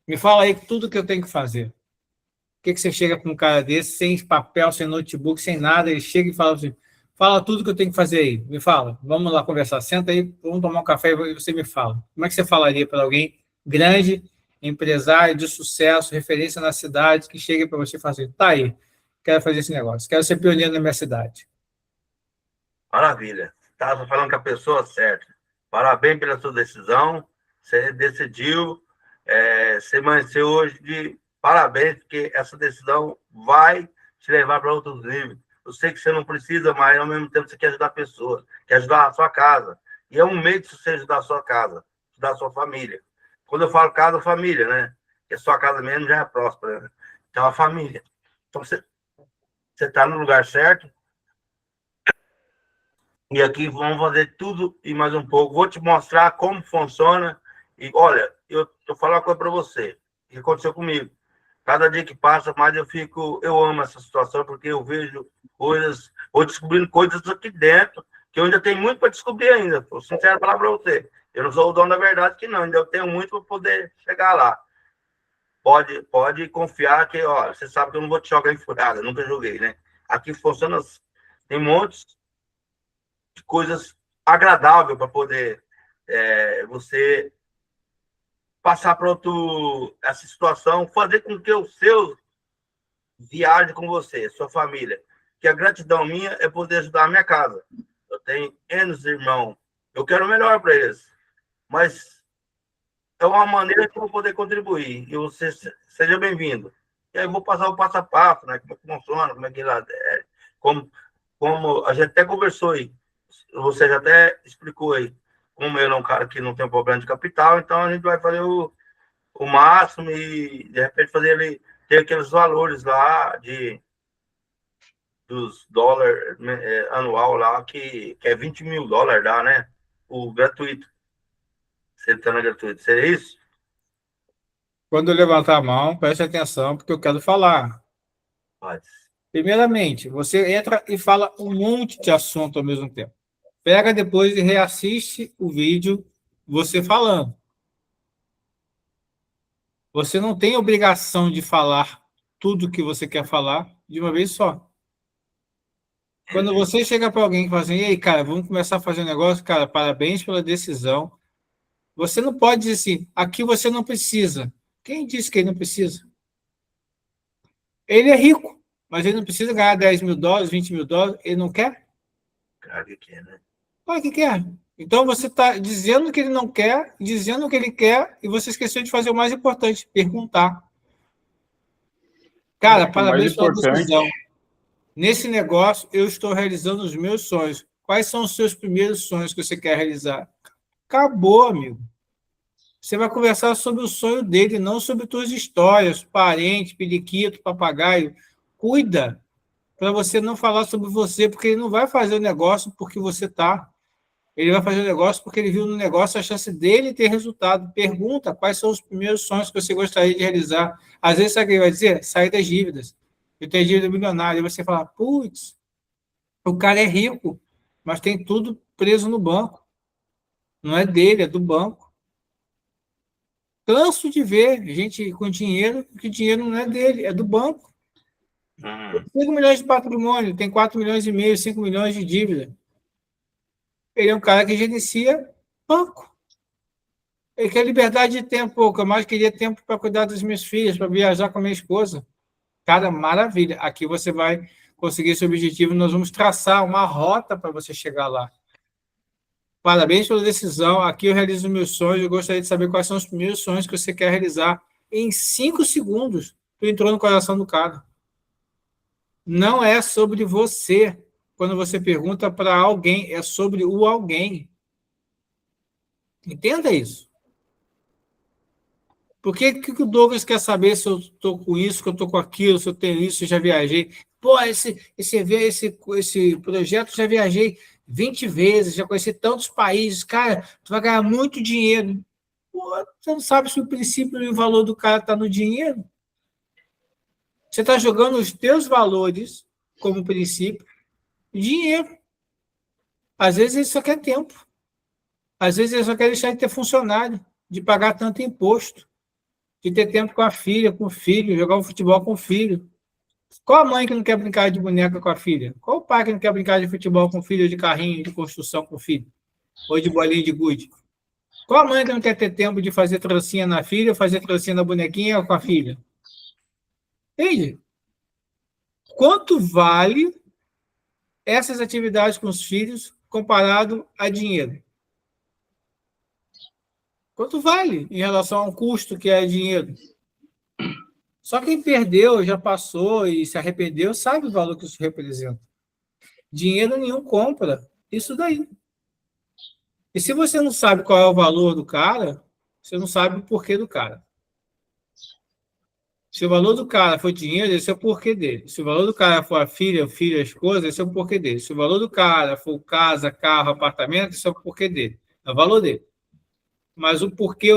Me fala aí tudo que eu tenho que fazer. O que você chega com um cara desse, sem papel, sem notebook, sem nada, ele chega e fala assim, fala tudo que eu tenho que fazer aí, me fala, vamos lá conversar, senta aí, vamos tomar um café e você me fala. Como é que você falaria para alguém grande, empresário de sucesso, referência na cidade, que chega para você e fala assim, tá aí, quero fazer esse negócio, quero ser pioneiro na minha cidade. Maravilha. Estava falando com a pessoa certa. Parabéns pela sua decisão. Você decidiu, você amanheceu hoje de parabéns, porque essa decisão vai te levar para outros níveis. Eu sei que você não precisa, mas ao mesmo tempo você quer ajudar a pessoa, quer ajudar a sua casa. E é um meio de você ajudar a sua casa, ajudar a sua família. Quando eu falo casa, família, né? Porque a sua casa mesmo já é próspera, né? Então, a família. Então, você está no lugar certo. E aqui vamos fazer tudo e mais um pouco. Vou te mostrar como funciona. E olha, eu vou falar uma coisa para você. O que aconteceu comigo? Cada dia que passa, mais eu amo essa situação, porque eu vejo coisas, vou descobrindo coisas aqui dentro, que eu ainda tenho muito para descobrir ainda. Vou sincero falar para você. Eu não sou o dono da verdade que não, ainda eu tenho muito para poder chegar lá. Pode confiar que, ó, você sabe que eu não vou te jogar em furada, nunca joguei, né? Aqui funciona, tem montes de coisas agradáveis para poder você passar para essa situação, fazer com que os seus viajem com você, sua família. Que a gratidão minha é poder ajudar a minha casa. Eu tenho N irmãos, eu quero o melhor para eles, mas é uma maneira que eu vou poder contribuir. E você seja bem-vindo. E aí eu vou passar o passo a passo, né? Como é que funciona, como é que lá é, como a gente até conversou aí. Você já até explicou aí, como ele é um cara que não tem problema de capital, então a gente vai fazer o máximo e, de repente, fazer ele ter aqueles valores lá dos dólares anual lá, que é 20 mil dólares, dá, né? O gratuito. Você está na gratuito. Seria isso? Quando eu levantar a mão, preste atenção, porque eu quero falar. Pode. Primeiramente, você entra e fala um monte de assunto ao mesmo tempo. Pega depois e reassiste o vídeo você falando. Você não tem obrigação de falar tudo que você quer falar de uma vez só. Quando você chega para alguém e fala assim, e aí, cara, vamos começar a fazer um negócio, cara, parabéns pela decisão. Você não pode dizer assim, aqui você não precisa. Quem disse que ele não precisa? Ele é rico, mas ele não precisa ganhar 10 mil dólares, 20 mil dólares, ele não quer? Claro que quer, né? Claro que quer. Então você está dizendo que ele não quer, dizendo que ele quer, e você esqueceu de fazer o mais importante, perguntar. Cara, parabéns pela decisão. Nesse negócio, eu estou realizando os meus sonhos. Quais são os seus primeiros sonhos que você quer realizar? Acabou, amigo. Você vai conversar sobre o sonho dele, não sobre suas histórias, parente, periquito, papagaio. Cuida para você não falar sobre você, porque ele não vai fazer o negócio porque você está. Ele vai fazer o negócio porque ele viu no negócio a chance dele ter resultado. Pergunta quais são os primeiros sonhos que você gostaria de realizar. Às vezes, sabe o que ele vai dizer? Sair das dívidas. Eu tenho dívida milionária. E você fala, putz, o cara é rico, mas tem tudo preso no banco. Não é dele, é do banco. Canso de ver gente com dinheiro, que o dinheiro não é dele, é do banco. 5 milhões de patrimônio, tem 4 milhões e meio, 5 milhões de dívida. Ele é um cara que gerencia banco. Ele quer liberdade de tempo, eu mais queria tempo para cuidar das minhas filhas, para viajar com a minha esposa. Cara, maravilha. Aqui você vai conseguir esse objetivo, nós vamos traçar uma rota para você chegar lá. Parabéns pela decisão. Aqui eu realizo meus sonhos. Eu gostaria de saber quais são os primeiros sonhos que você quer realizar. Em 5 segundos, tu entrou no coração do cara. Não é sobre você. Quando você pergunta para alguém, é sobre o alguém. Entenda isso. Por que o Douglas quer saber se eu estou com isso, se eu estou com aquilo, se eu tenho isso, se eu já viajei? Pô, esse projeto já viajei 20 vezes, já conheci tantos países. Cara, tu vai ganhar muito dinheiro. Pô, você não sabe se o princípio e o valor do cara está no dinheiro? Você está jogando os teus valores como princípio, dinheiro. Às vezes ele só quer tempo. Às vezes ele só quer deixar de ter funcionário, de pagar tanto imposto, de ter tempo com a filha, com o filho, jogar um futebol com o filho. Qual a mãe que não quer brincar de boneca com a filha? Qual o pai que não quer brincar de futebol com o filho, ou de carrinho de construção com o filho? Ou de bolinha de gude? Qual a mãe que não quer ter tempo de fazer trancinha na filha, ou fazer trancinha na bonequinha com a filha? Entende? Quanto vale essas atividades com os filhos comparado a dinheiro? Quanto vale em relação a um custo que é dinheiro? Só quem perdeu, já passou e se arrependeu, sabe o valor que isso representa. Dinheiro nenhum compra isso daí. E se você não sabe qual é o valor do cara, você não sabe o porquê do cara. Se o valor do cara for dinheiro, esse é o porquê dele. Se o valor do cara for a filha, o filho, a esposa, esse é o porquê dele. Se o valor do cara for casa, carro, apartamento, esse é o porquê dele. É o valor dele. Mas o porquê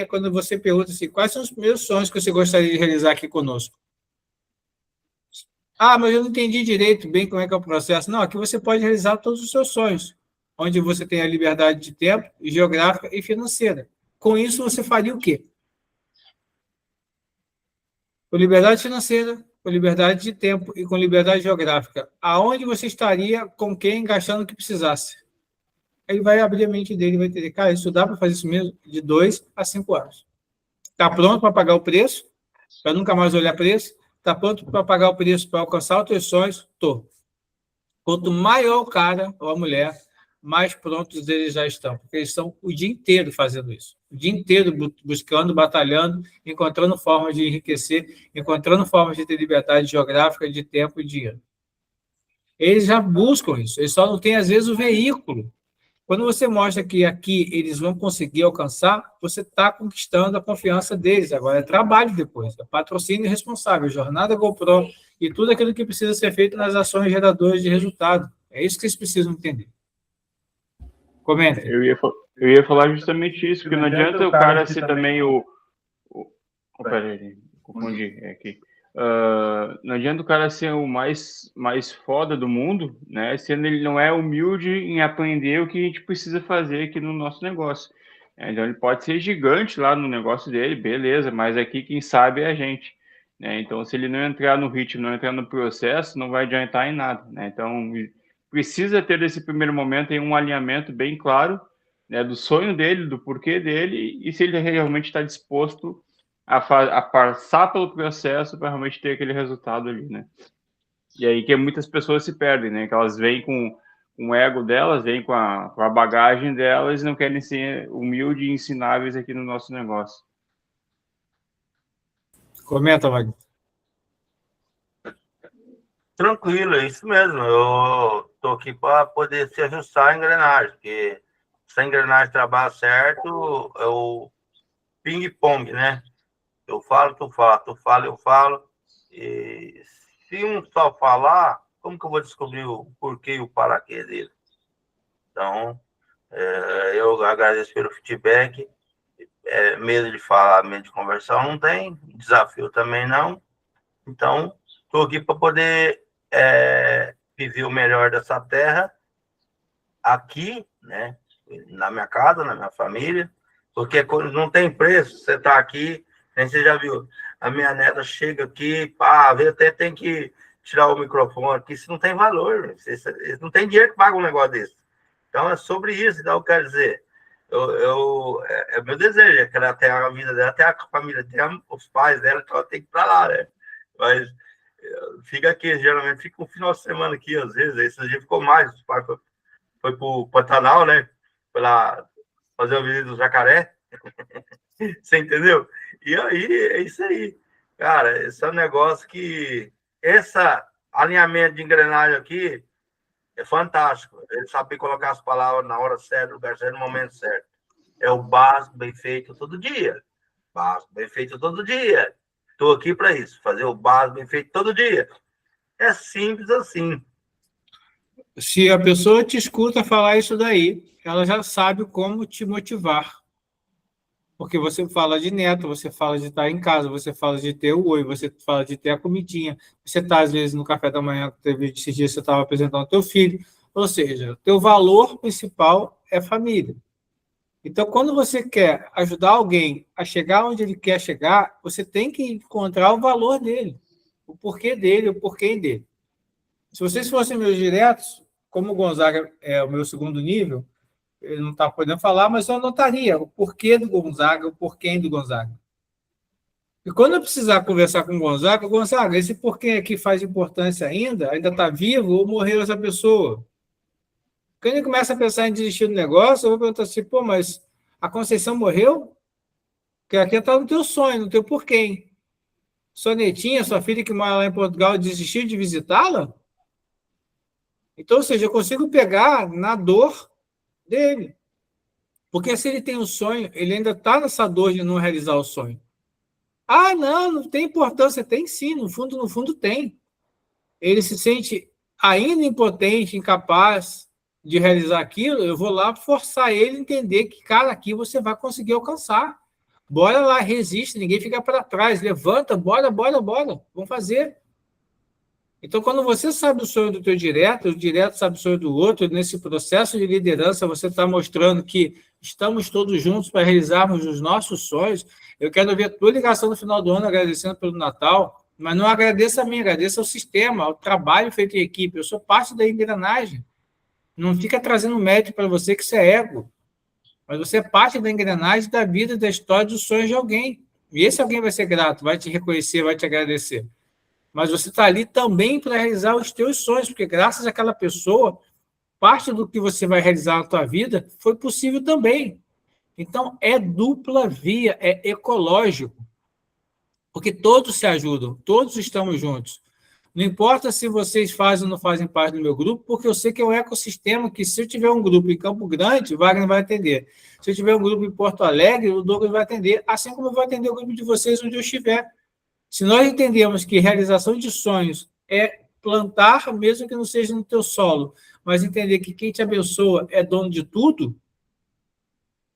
é quando você pergunta assim, quais são os primeiros sonhos que você gostaria de realizar aqui conosco? Ah, mas eu não entendi direito bem como é que é o processo. Não, aqui você pode realizar todos os seus sonhos, onde você tem a liberdade de tempo, geográfica e financeira. Com isso, você faria o quê? Com liberdade financeira, com liberdade de tempo e com liberdade geográfica. Aonde você estaria, com quem, gastando o que precisasse? Ele vai abrir a mente dele e vai entender, cara, isso dá para fazer isso mesmo de 2 a 5 anos. Está pronto para pagar o preço? Para nunca mais olhar preço? Está pronto para pagar o preço para alcançar os teus sonhos? Estou. Quanto maior o cara ou a mulher, mais prontos eles já estão, porque eles estão o dia inteiro fazendo isso. O dia inteiro buscando, batalhando, encontrando formas de enriquecer, encontrando formas de ter liberdade geográfica, de tempo e dinheiro. Eles já buscam isso, eles só não têm, às vezes, o veículo. Quando você mostra que aqui eles vão conseguir alcançar, você está conquistando a confiança deles. Agora é trabalho depois, é patrocínio responsável, jornada GoPro e tudo aquilo que precisa ser feito nas ações geradoras de resultado. É isso que vocês precisam entender. Comenta. Eu ia falar justamente isso, que não adianta o cara ser também peraí, confundi aqui. Não adianta o cara ser o mais foda do mundo, né? Se ele não é humilde em aprender o que a gente precisa fazer aqui no nosso negócio. Então ele pode ser gigante lá no negócio dele, beleza, mas aqui quem sabe é a gente, né? Então se ele não entrar no ritmo, não entrar no processo, não vai adiantar em nada, né? Então precisa ter esse primeiro momento em um alinhamento bem claro, né, do sonho dele, do porquê dele e se ele realmente está disposto a passar pelo processo para realmente ter aquele resultado ali, né? E aí que muitas pessoas se perdem, né? Que elas vêm com o ego delas, vêm com a bagagem delas e não querem ser humildes e ensináveis aqui no nosso negócio. Comenta, Wagner. Tranquilo, é isso mesmo. Eu estou aqui para poder se ajustar a engrenagem, porque se a engrenagem trabalha certo, é o ping-pong, né? Eu falo, tu fala, tu fala, eu falo. E se um só falar, como que eu vou descobrir o porquê e o paraquê dele? Então, eu agradeço pelo feedback. Medo de falar, medo de conversar não tem, desafio também não. Então, estou aqui para poder viver o melhor dessa terra aqui, né? Na minha casa, na minha família, porque não tem preço. Você está aqui, você já viu, a minha neta chega aqui, pá, até tem que tirar o microfone aqui, isso não tem valor, eles não tem dinheiro que paga um negócio desse. Então, é sobre isso. Então, eu quero dizer, é meu desejo, é que ela tenha a vida dela, até a família dela, os pais dela, então ela tem que ir para lá, né? Mas fica aqui, geralmente fica um final de semana aqui, às vezes, esse dia ficou mais, os pais foi para o Pantanal, né? Foi lá fazer a visita do jacaré. Você entendeu? E aí, é isso aí. Cara, esse é um negócio que... Esse alinhamento de engrenagem aqui é fantástico. Ele sabe colocar as palavras na hora certa, no lugar certo, no momento certo. É o básico bem feito todo dia. Básico bem feito todo dia. Estou aqui para isso, fazer o básico bem feito todo dia. É simples assim. Se a pessoa te escuta falar isso daí, ela já sabe como te motivar. Porque você fala de neto, você fala de estar em casa, você fala de ter o oi, você fala de ter a comidinha, você está, às vezes, no café da manhã, teve esses dias você estava apresentando o teu filho, Ou seja, o teu valor principal é família. Então, quando você quer ajudar alguém a chegar onde ele quer chegar, você tem que encontrar o valor dele, o porquê dele, o porquê dele. Se vocês fossem meus diretos, como o Gonzaga é o meu segundo nível, ele não está podendo falar, mas eu anotaria o porquê do Gonzaga, o porquê do Gonzaga. E quando eu precisar conversar com o Gonzaga, esse porquê aqui faz importância ainda está vivo ou morreu essa pessoa? Quando ele começa a pensar em desistir do negócio, eu vou perguntar assim, pô, mas a Conceição morreu? Porque aqui está no teu sonho, no teu porquê. Sua netinha, sua filha que mora lá em Portugal, desistiu de visitá-la? Então, ou seja, eu consigo pegar na dor dele. Porque se ele tem um sonho, ele ainda está nessa dor de não realizar o sonho. Ah, não tem importância. Tem sim, no fundo tem. Ele se sente ainda impotente, incapaz de realizar aquilo, eu vou lá forçar ele a entender que, cara, aqui você vai conseguir alcançar. Bora lá, resiste, ninguém fica para trás, levanta, bora, vamos fazer. Então, quando você sabe o sonho do teu direto, o direto sabe o sonho do outro, nesse processo de liderança, você está mostrando que estamos todos juntos para realizarmos os nossos sonhos. Eu quero ver a tua ligação no final do ano, agradecendo pelo Natal, mas não agradeça a mim, agradeça ao sistema, ao trabalho feito em equipe. Eu sou parte da engrenagem. Não fica trazendo mérito para você que isso é ego. Mas você é parte da engrenagem da vida, da história, dos sonhos de alguém. E esse alguém vai ser grato, vai te reconhecer, vai te agradecer. Mas você está ali também para realizar os teus sonhos, porque graças àquela pessoa, parte do que você vai realizar na tua vida foi possível também. Então, é dupla via, é ecológico. Porque todos se ajudam, todos estamos juntos. Não importa se vocês fazem ou não fazem parte do meu grupo, porque eu sei que é um ecossistema que, se eu tiver um grupo em Campo Grande, o Wagner vai atender. Se eu tiver um grupo em Porto Alegre, o Douglas vai atender, assim como eu vou atender o grupo de vocês onde eu estiver. Se nós entendemos que realização de sonhos é plantar, mesmo que não seja no teu solo, mas entender que quem te abençoa é dono de tudo,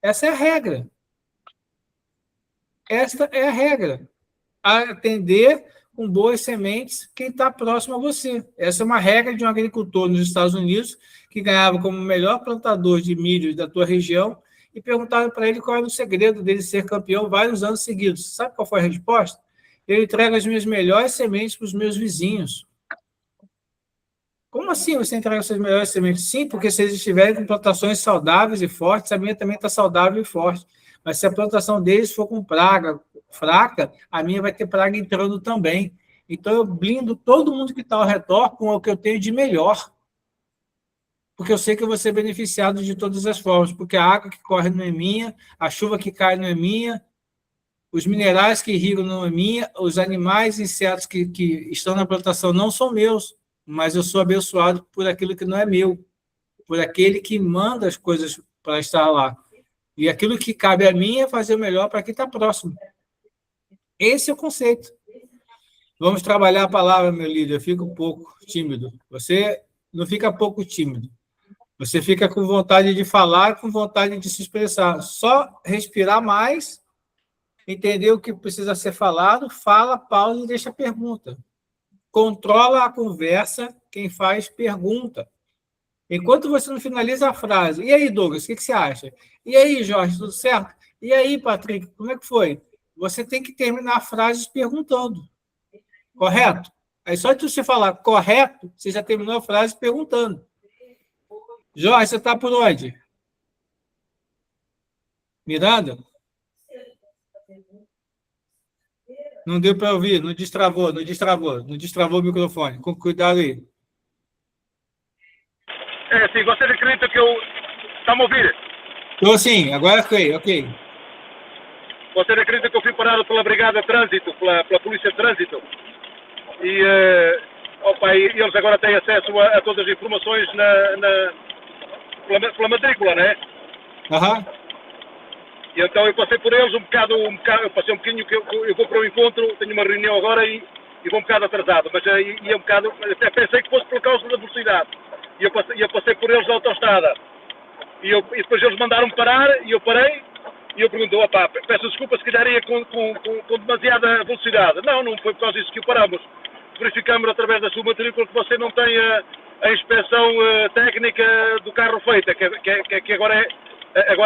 essa é a regra. Esta é a regra. Atender com boas sementes quem está próximo a você. Essa é uma regra de um agricultor nos Estados Unidos que ganhava como melhor plantador de milho da tua região e perguntaram para ele qual era o segredo dele ser campeão vários anos seguidos. Sabe qual foi a resposta? Eu entrego as minhas melhores sementes para os meus vizinhos. Como assim você entrega as suas melhores sementes? Sim, porque se eles estiverem com plantações saudáveis e fortes, a minha também está saudável e forte. Mas se a plantação deles for com praga fraca, a minha vai ter praga entrando também. Então, eu blindo todo mundo que está ao redor com o que eu tenho de melhor. Porque eu sei que eu vou ser beneficiado de todas as formas. Porque a água que corre não é minha, a chuva que cai não é minha, os minerais que irrigam não é minha, os animais e insetos que estão na plantação não são meus, mas eu sou abençoado por aquilo que não é meu, por aquele que manda as coisas para estar lá. E aquilo que cabe a mim é fazer o melhor para quem está próximo. Esse é o conceito. Vamos trabalhar a palavra, meu líder. Eu fico um pouco tímido. Você não fica pouco tímido. Você fica com vontade de falar, com vontade de se expressar. Só respirar mais, entender o que precisa ser falado, fala, pausa e deixa a pergunta. Controla a conversa quem faz pergunta. Enquanto você não finaliza a frase, e aí, Douglas, o que você acha? E aí, Jorge, tudo certo? E aí, Patrick, como é que foi? Você tem que terminar a frase perguntando. Correto? Aí só de você falar correto, você já terminou a frase perguntando. Jorge, você está por onde? Miranda? Não deu para ouvir, não destravou o microfone. Com cuidado aí. É assim, vocês acreditam que eu... Está-me a ouvir? Estou sim, agora foi, ok. Vocês acreditam que eu fui parado pela Brigada de Trânsito, pela Polícia de Trânsito? E eles agora têm acesso a todas as informações pela matrícula, não é? Aham. E então eu passei por eles um bocado, eu passei um bocadinho, que eu vou para o encontro, tenho uma reunião agora e vou um bocado atrasado, mas ia um bocado, até pensei que fosse por causa da velocidade. E eu passei por eles na autoestrada. E depois eles mandaram-me parar e eu parei e eu pergunto, peço desculpa se calhar ia com demasiada velocidade. Não foi por causa disso que o paramos. Verificamos através da sua matrícula que você não tem a inspeção técnica do carro feita, que agora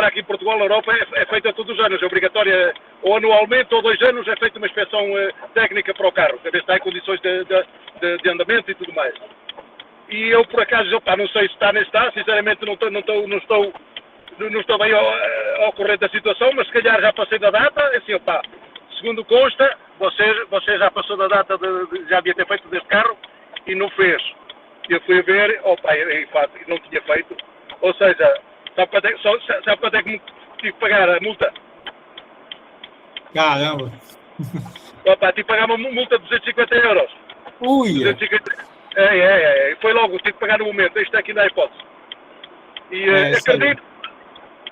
aqui em Portugal, na Europa, é feita todos os anos, é obrigatória, ou anualmente ou 2 anos é feita uma inspeção técnica para o carro, para ver se está em condições de andamento e tudo mais. E eu, por acaso, não sei se está nem está, sinceramente não estou bem ao corrente da situação, mas se calhar já passei da data, assim, segundo consta, você já passou da data já havia ter feito deste carro e não fez. Eu fui a ver, em fato, não tinha feito, ou seja, sabe quanto é que me tive que pagar a multa? Caramba! Tive que pagar uma multa de 250 euros. Ui! 250, foi logo, tive que pagar no momento, isto aqui na hipótese. E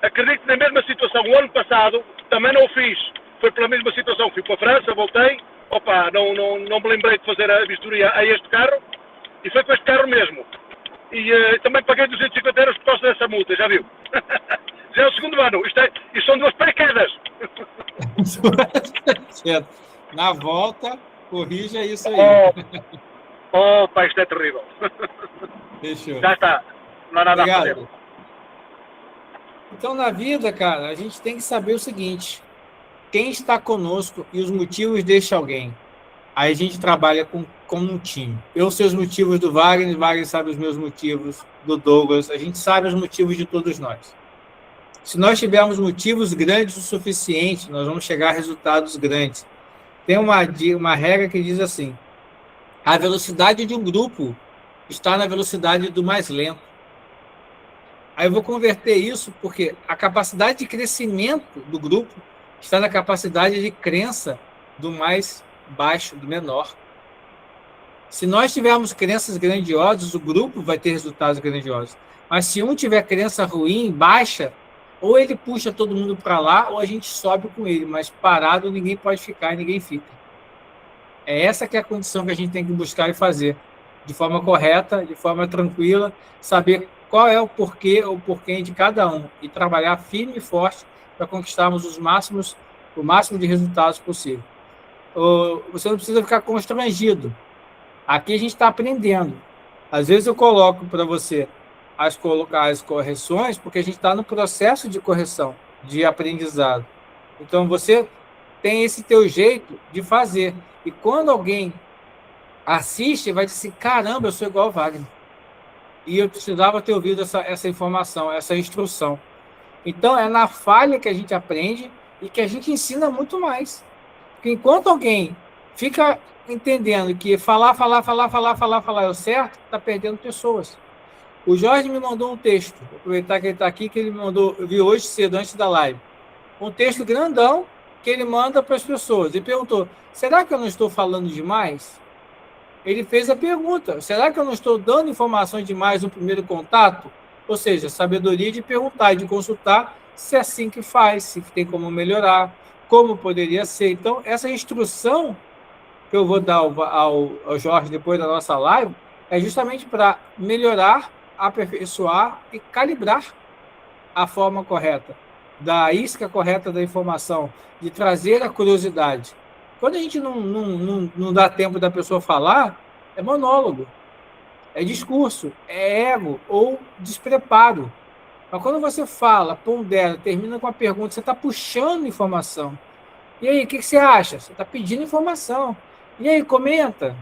acredito que na mesma situação, o ano passado, também não o fiz. Foi pela mesma situação, fui para a França, voltei, não me lembrei de fazer a vistoria a este carro, e foi com este carro mesmo. E também paguei 250 euros por causa dessa multa, já viu? Já é o segundo ano, isto são 2 paraquedas. Na volta, corrija isso aí. Isto é terrível. Fechou. Já está, não há nada a fazer. Então, na vida, cara, a gente tem que saber o seguinte: quem está conosco e os motivos deste alguém. Aí a gente trabalha como um time. Eu sei os motivos do Wagner, Wagner sabe os meus motivos, do Douglas, a gente sabe os motivos de todos nós. Se nós tivermos motivos grandes o suficiente, nós vamos chegar a resultados grandes. Tem uma regra que diz assim: a velocidade de um grupo está na velocidade do mais lento. Aí eu vou converter isso porque a capacidade de crescimento do grupo está na capacidade de crença do mais baixo, do menor. Se nós tivermos crenças grandiosas, o grupo vai ter resultados grandiosos. Mas se um tiver crença ruim, baixa, ou ele puxa todo mundo para lá, ou a gente sobe com ele. Mas parado ninguém pode ficar e ninguém fica. É essa que é a condição que a gente tem que buscar e fazer. De forma correta, de forma tranquila, saber qual é o porquê de cada um e trabalhar firme e forte para conquistarmos o máximo de resultados possível. Você não precisa ficar constrangido. Aqui a gente está aprendendo. Às vezes eu coloco para você as correções, porque a gente está no processo de correção, de aprendizado. Então você tem esse teu jeito de fazer. E quando alguém assiste, vai dizer assim: caramba, eu sou igual ao Wagner. E eu precisava ter ouvido essa informação, essa instrução. Então, é na falha que a gente aprende e que a gente ensina muito mais. Porque enquanto alguém fica entendendo que falar é o certo, está perdendo pessoas. O Jorge me mandou um texto, vou aproveitar que ele está aqui, que ele me mandou, eu vi hoje cedo, antes da live, um texto grandão que ele manda para as pessoas. Ele perguntou: será que eu não estou falando demais? Ele fez a pergunta: será que eu não estou dando informações demais no primeiro contato? Ou seja, sabedoria de perguntar e de consultar se é assim que faz, se tem como melhorar, como poderia ser. Então, essa instrução que eu vou dar ao Jorge depois da nossa live é justamente para melhorar, aperfeiçoar e calibrar a forma correta, da isca correta da informação, de trazer a curiosidade. Quando a gente não dá tempo da pessoa falar, é monólogo, é discurso, é ego ou despreparo. Mas quando você fala, pondera, termina com a pergunta, você está puxando informação. E aí, o que você acha? Você está pedindo informação. E aí, comenta.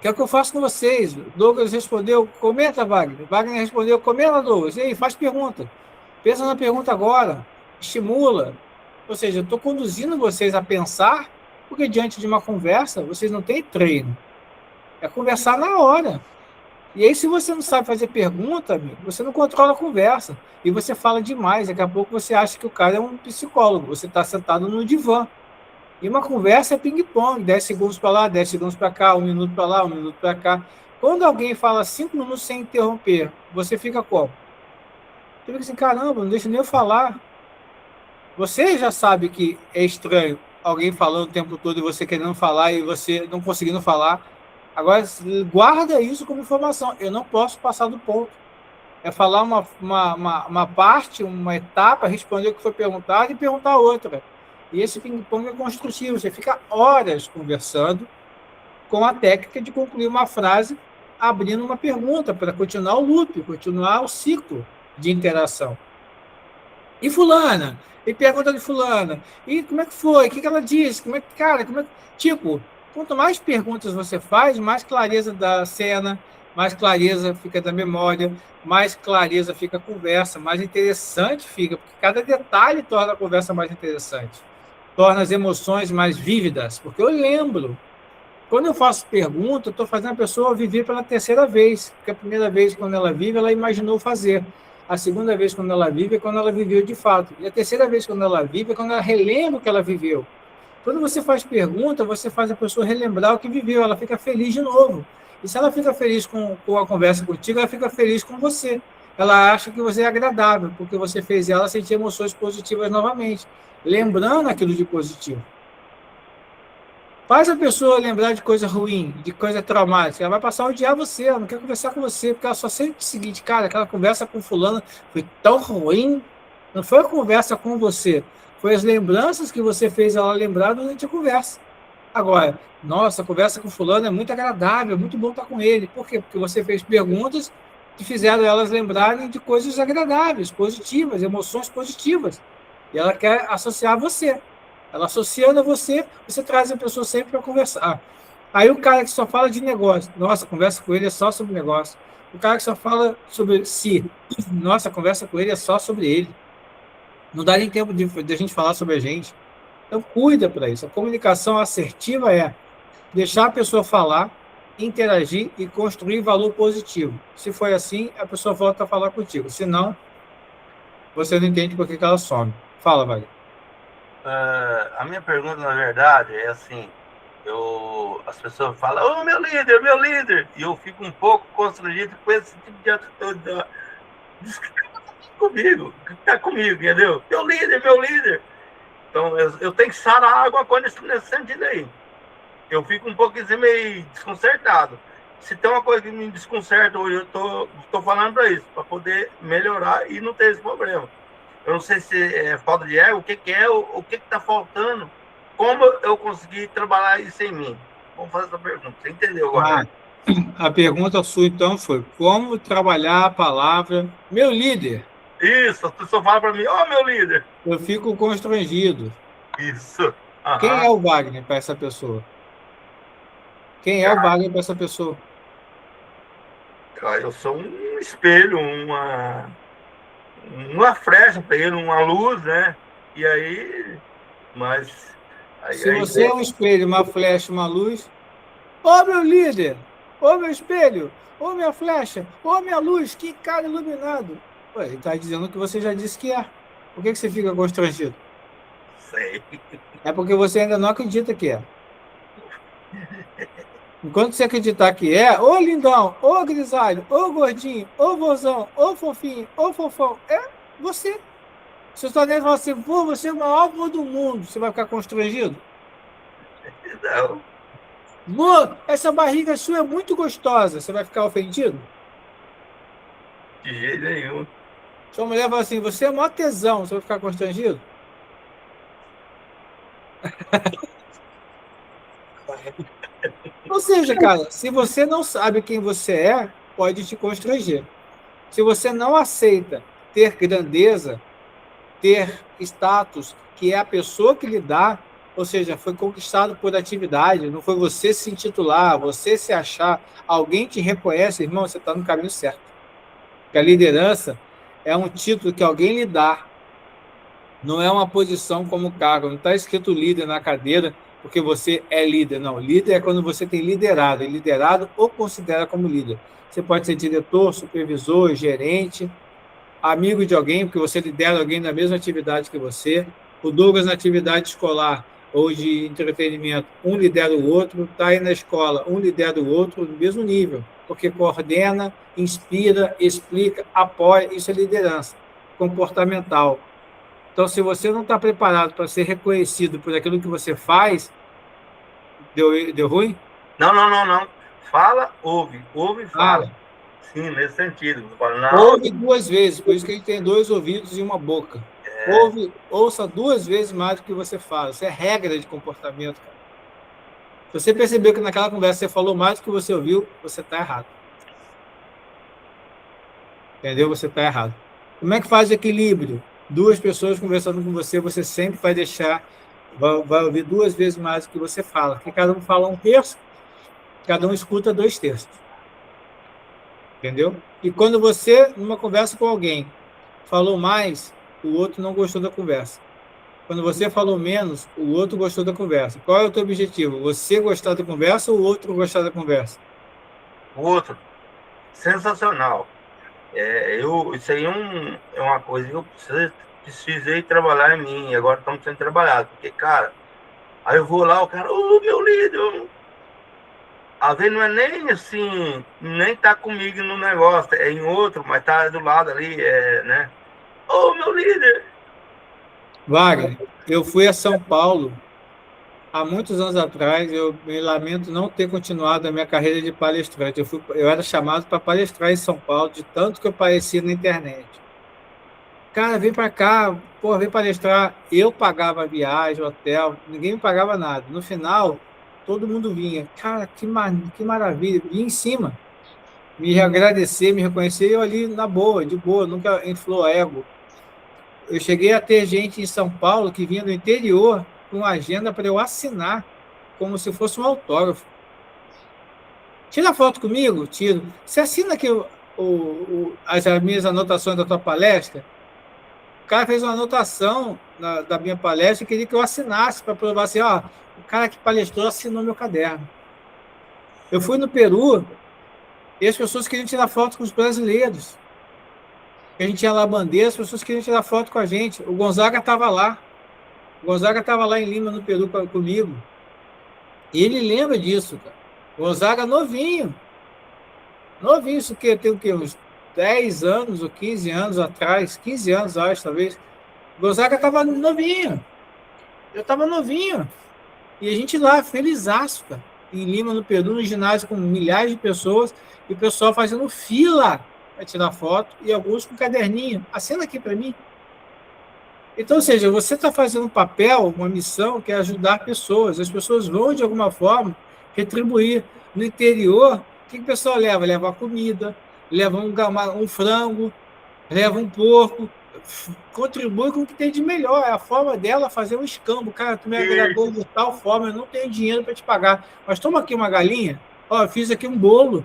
Que é o que eu faço com vocês. Douglas respondeu, comenta, Wagner. Wagner respondeu, comenta, Douglas. E aí, faz pergunta. Pensa na pergunta agora. Estimula. Ou seja, eu estou conduzindo vocês a pensar, porque diante de uma conversa, vocês não têm treino. É conversar na hora. E aí, se você não sabe fazer pergunta, amigo, você não controla a conversa. E você fala demais. Daqui a pouco você acha que o cara é um psicólogo. Você está sentado no divã. E uma conversa é ping-pong. 10 segundos para lá, 10 segundos para cá, 1 minuto para lá, 1 minuto para cá. Quando alguém fala 5 minutos sem interromper, você fica como? Você fica assim: caramba, não deixa nem eu falar. Você já sabe que é estranho alguém falando o tempo todo e você querendo falar e você não conseguindo falar. Agora, guarda isso como informação. Eu não posso passar do ponto. É falar uma parte, uma etapa, responder o que foi perguntado e perguntar outra. E esse ping-pong é construtivo. Você fica horas conversando com a técnica de concluir uma frase abrindo uma pergunta para continuar o loop, continuar o ciclo de interação. E fulana? E pergunta de fulana. E como é que foi? O que ela disse? Como é que, cara, Tipo, quanto mais perguntas você faz, mais clareza da cena, mais clareza fica da memória, mais clareza fica a conversa, mais interessante fica, porque cada detalhe torna a conversa mais interessante, torna as emoções mais vívidas, porque eu lembro. Quando eu faço pergunta, eu estou fazendo a pessoa viver pela terceira vez, porque a primeira vez, quando ela vive, ela imaginou fazer. A segunda vez, quando ela vive, é quando ela viveu de fato. E a terceira vez, quando ela vive, é quando ela relembra o que ela viveu. Quando você faz pergunta, você faz a pessoa relembrar o que viveu, ela fica feliz de novo. E se ela fica feliz com a conversa contigo, ela fica feliz com você. Ela acha que você é agradável, porque você fez ela sentir emoções positivas novamente, lembrando aquilo de positivo. Faz a pessoa lembrar de coisa ruim, de coisa traumática. Ela vai passar a odiar você, ela não quer conversar com você, porque ela só sente o seguinte, cara, aquela conversa com fulano foi tão ruim. Não foi a conversa com você, foi as lembranças que você fez ela lembrar durante a conversa. Agora, nossa, a conversa com fulano é muito agradável, é muito bom estar com ele. Por quê? Porque você fez perguntas que fizeram elas lembrarem de coisas agradáveis, positivas, emoções positivas. E ela quer associar a você. Ela associando a você, você traz a pessoa sempre para conversar. Aí o cara que só fala de negócio, nossa, a conversa com ele é só sobre negócio. O cara que só fala sobre si, nossa, a conversa com ele é só sobre ele. Não dá nem tempo de a gente falar sobre a gente. Então, cuida para isso. A comunicação assertiva é deixar a pessoa falar, interagir e construir valor positivo. Se for assim, a pessoa volta a falar contigo. Se não, você não entende por que ela some. Fala, Wagner. A minha pergunta, na verdade, é assim, as pessoas falam, meu líder, e eu fico um pouco constrangido com esse tipo de atitude. Diz que tá comigo, entendeu? Meu líder. Então, eu tenho que sarar a água nesse sentido aí. Eu fico um pouco assim, meio desconcertado. Se tem uma coisa que me desconcerta hoje, eu tô falando para isso, para poder melhorar e não ter esse problema. Eu não sei se é falta de ego, o que é, o que está faltando, como eu consegui trabalhar isso em mim. Vamos fazer essa pergunta, você entendeu agora? A pergunta sua, então, foi como trabalhar a palavra meu líder? Isso, a pessoa fala para mim, meu líder. Eu fico constrangido. Isso. Uhum. Quem é o Wagner para essa pessoa? Quem é o Wagner para essa pessoa? Eu sou um espelho, uma flecha para ele, uma luz, né? E aí, mas... Se você é um espelho, uma flecha, uma luz... Ô, meu líder! Ô, meu espelho! Ô, minha flecha! Ô, minha luz! Que cara iluminado! Ué, ele está dizendo que você já disse que é. Por que você fica constrangido? Sei. É porque você ainda não acredita que é. Enquanto você acreditar que é, ô lindão, ô grisalho, ô gordinho, ô vozão, ô fofinho, ô fofão, é você. Se você dentro falar assim, pô, você é o maior avô do mundo, você vai ficar constrangido? Não. Pô, essa barriga sua é muito gostosa, você vai ficar ofendido? De jeito nenhum. Sua mulher fala assim, você é o maior tesão, você vai ficar constrangido? Ou seja, cara, se você não sabe quem você é, pode te constranger. Se você não aceita ter grandeza, ter status, que é a pessoa que lhe dá, ou seja, foi conquistado por atividade, não foi você se intitular, você se achar, alguém te reconhece, irmão, você está no caminho certo. Porque a liderança é um título que alguém lhe dá, não é uma posição como cargo, não está escrito líder na cadeira, porque você é líder. Não, líder é quando você tem liderado, e liderado ou considera como líder. Você pode ser diretor, supervisor, gerente, amigo de alguém, porque você lidera alguém na mesma atividade que você. O Douglas na atividade escolar ou de entretenimento, um lidera o outro, está aí na escola, um lidera o outro no mesmo nível, porque coordena, inspira, explica, apoia, isso é liderança comportamental. Então, se você não está preparado para ser reconhecido por aquilo que você faz, deu ruim? Não. Fala, ouve e fala. Sim, nesse sentido. Ouve 2 vezes, por isso que a gente tem 2 ouvidos e uma boca. Ouça 2 vezes mais do que você fala. Isso é regra de comportamento, cara. Se você percebeu que naquela conversa você falou mais do que você ouviu, você está errado. Entendeu? Você está errado. Como é que faz o equilíbrio? 2 pessoas conversando com você, você sempre vai deixar, vai ouvir 2 vezes mais do que você fala. Porque cada um fala 1/3, cada um escuta 2/3. Entendeu? E quando você, numa conversa com alguém, falou mais, o outro não gostou da conversa. Quando você falou menos, o outro gostou da conversa. Qual é o teu objetivo? Você gostar da conversa ou o outro gostar da conversa? O outro, sensacional. Isso aí é uma coisa que eu precisei trabalhar em mim, e agora estamos sendo trabalhados. Porque, cara, aí eu vou lá, o cara, ô, meu líder, às vezes não é nem assim, nem tá comigo no negócio, é em outro, mas tá do lado ali, né? Ô, meu líder! Wagner, eu fui a São Paulo há muitos anos atrás, eu me lamento não ter continuado a minha carreira de palestrante. Eu era chamado para palestrar em São Paulo, de tanto que eu aparecia na internet. Cara, vem para cá, pô, vem palestrar. Eu pagava a viagem, hotel, ninguém me pagava nada. No final, todo mundo vinha. Cara, que maravilha. Vinha em cima, me agradecer, me reconhecer, eu ali na boa, de boa, nunca inflou ego. Eu cheguei a ter gente em São Paulo que vinha do interior com agenda para eu assinar, como se fosse um autógrafo. Tira foto comigo? Tiro. Você assina aqui as minhas anotações da tua palestra? O cara fez uma anotação da minha palestra e queria que eu assinasse para provar assim, ó, o cara que palestrou assinou meu caderno. Eu fui no Peru e as pessoas queriam tirar foto com os brasileiros. A gente tinha lá a bandeira, as pessoas queriam tirar foto com a gente. O Gonzaga estava lá. O Gonzaga estava lá em Lima, no Peru, comigo. E ele lembra disso, cara. O Gonzaga novinho. Novinho, isso que tem o quê? Uns 10 anos ou 15 anos atrás. 15 anos, acho, talvez. O Gonzaga estava novinho. Eu estava novinho. E a gente lá, felizaço, cara. Em Lima, no Peru, no ginásio com milhares de pessoas. E o pessoal fazendo fila para tirar foto. E alguns com caderninho. Assina aqui para mim. Então, ou seja, você está fazendo um papel, uma missão que é ajudar pessoas. As pessoas vão, de alguma forma, retribuir. No interior, o que o pessoal leva? Leva comida, leva um frango, leva um porco, contribui com o que tem de melhor. É a forma dela fazer um escambo. Cara, tu me agradou de tal forma, eu não tenho dinheiro para te pagar. Mas toma aqui uma galinha, ó, eu fiz aqui um bolo.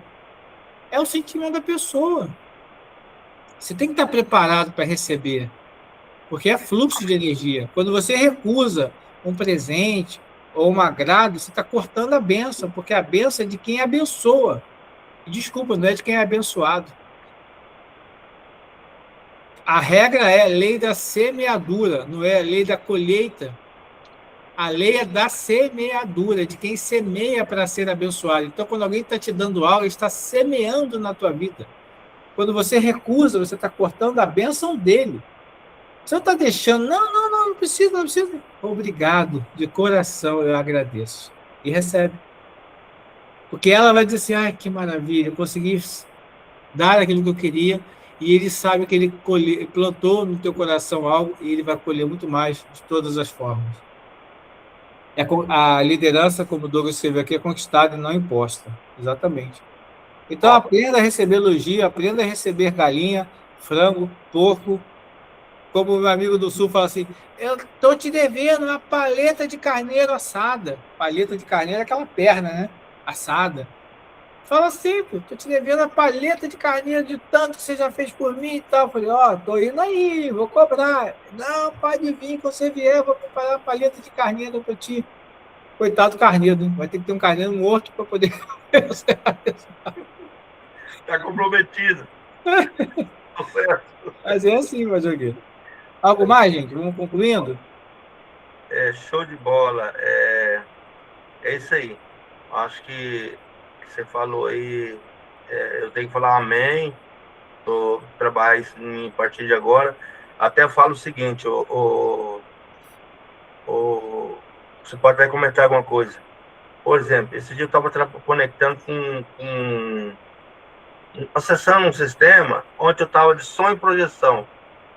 É o sentimento da pessoa. Você tem que estar preparado para receber. Porque é fluxo de energia. Quando você recusa um presente ou um agrado, você está cortando a bênção, porque a bênção é de quem abençoa. Desculpa, não é de quem é abençoado. A regra é a lei da semeadura, não é a lei da colheita. A lei é da semeadura, de quem semeia para ser abençoado. Então, quando alguém está te dando algo, ele está semeando na tua vida. Quando você recusa, você está cortando a bênção dele. Você não está deixando, não precisa, não precisa. Obrigado, de coração eu agradeço. E recebe. Porque ela vai dizer assim, ai, que maravilha, eu consegui dar aquilo que eu queria, e ele sabe que ele plantou no teu coração algo, e ele vai colher muito mais de todas as formas. A liderança, como o Douglas escreveu aqui, é conquistada e não imposta. Exatamente. Então, aprenda a receber elogio, aprenda a receber galinha, frango, porco. Como o meu amigo do Sul fala assim, eu estou te devendo uma paleta de carneiro assada. Paleta de carneiro é aquela perna, né? Assada. Fala assim, pô, estou te devendo uma paleta de carneiro de tanto que você já fez por mim e tal. Eu falei, ó, estou indo aí, vou cobrar. Não, pode vir, quando você vier, vou preparar uma paleta de carneiro para ti. Coitado do carneiro, hein? Vai ter que ter um carneiro morto para poder... Está comprometido. Tá certo. Mas é assim, meu jogueiro. Algo mais, gente? Vamos concluindo? Show de bola. É isso aí. Acho que você falou aí, eu tenho que falar amém. Vou trabalhar isso a partir de agora. Até falo o seguinte, você pode até comentar alguma coisa. Por exemplo, esse dia eu estava conectando acessando um sistema onde eu estava de som e projeção.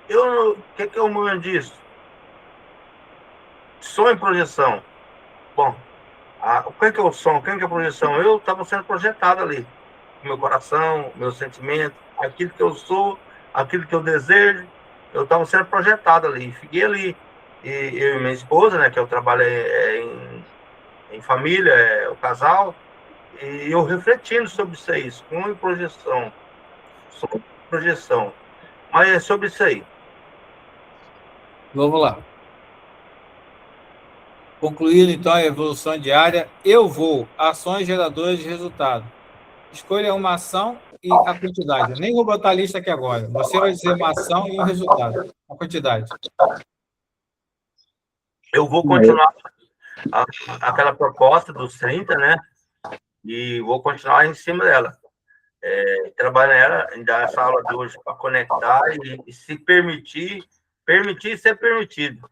O que eu manjo disso? Som e projeção. Bom, o que é o som? O que é a projeção? Eu estava sendo projetado ali. Meu coração, meu sentimento, aquilo que eu sou, aquilo que eu desejo, eu estava sendo projetado ali. Fiquei ali, e eu e minha esposa, né, que eu trabalho em família, o casal, e eu refletindo sobre isso aí, sobre projeção. Mas é sobre isso aí. Vamos lá. Concluído, então, a evolução diária, eu vou. Ações geradoras de resultado. Escolha uma ação e a quantidade. Eu nem vou botar a lista aqui agora. Você vai dizer uma ação e um resultado. A quantidade. Eu vou continuar aquela proposta dos 30, né? E vou continuar em cima dela. Trabalhar nela, ainda essa aula de hoje para conectar e se permitir ser permitido.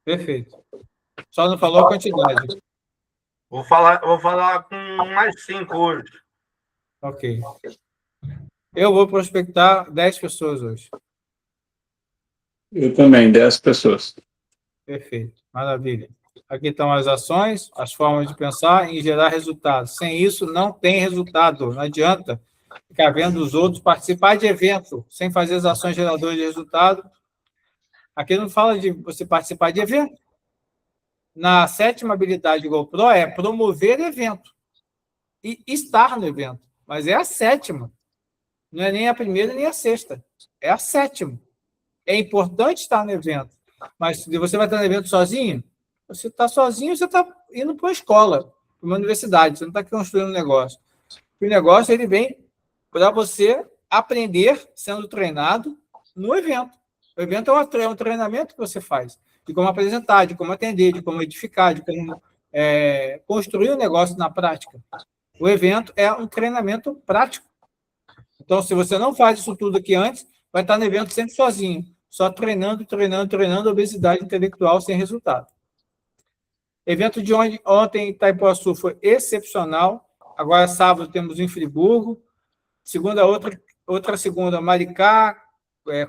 Perfeito. Só não falou a quantidade. Vou falar com mais 5 hoje. Ok. Eu vou prospectar 10 pessoas hoje. Eu também, 10 pessoas. Perfeito. Maravilha. Aqui estão as ações, as formas de pensar e gerar resultados. Sem isso, não tem resultado. Não adianta ficar vendo os outros participar de evento sem fazer as ações geradoras de resultado. Aqui não fala de você participar de evento. Na 7ª habilidade do GoPro é promover evento e estar no evento. Mas é a 7ª. Não é nem a 1ª nem a 6ª. É a 7ª. É importante estar no evento. Mas se você vai estar no evento sozinho, você está sozinho, você está indo para uma escola, para uma universidade, você não está construindo um negócio. O negócio ele vem para você aprender sendo treinado no evento. O evento é um treinamento que você faz de como apresentar, de como atender, de como edificar, de como construir um negócio na prática. O evento é um treinamento prático. Então, se você não faz isso tudo aqui antes, vai estar no evento sempre sozinho, só treinando, obesidade intelectual sem resultado. Evento de ontem em Itaipuaçu foi excepcional. Agora, sábado, temos em Friburgo. Segunda, outra segunda, Maricá.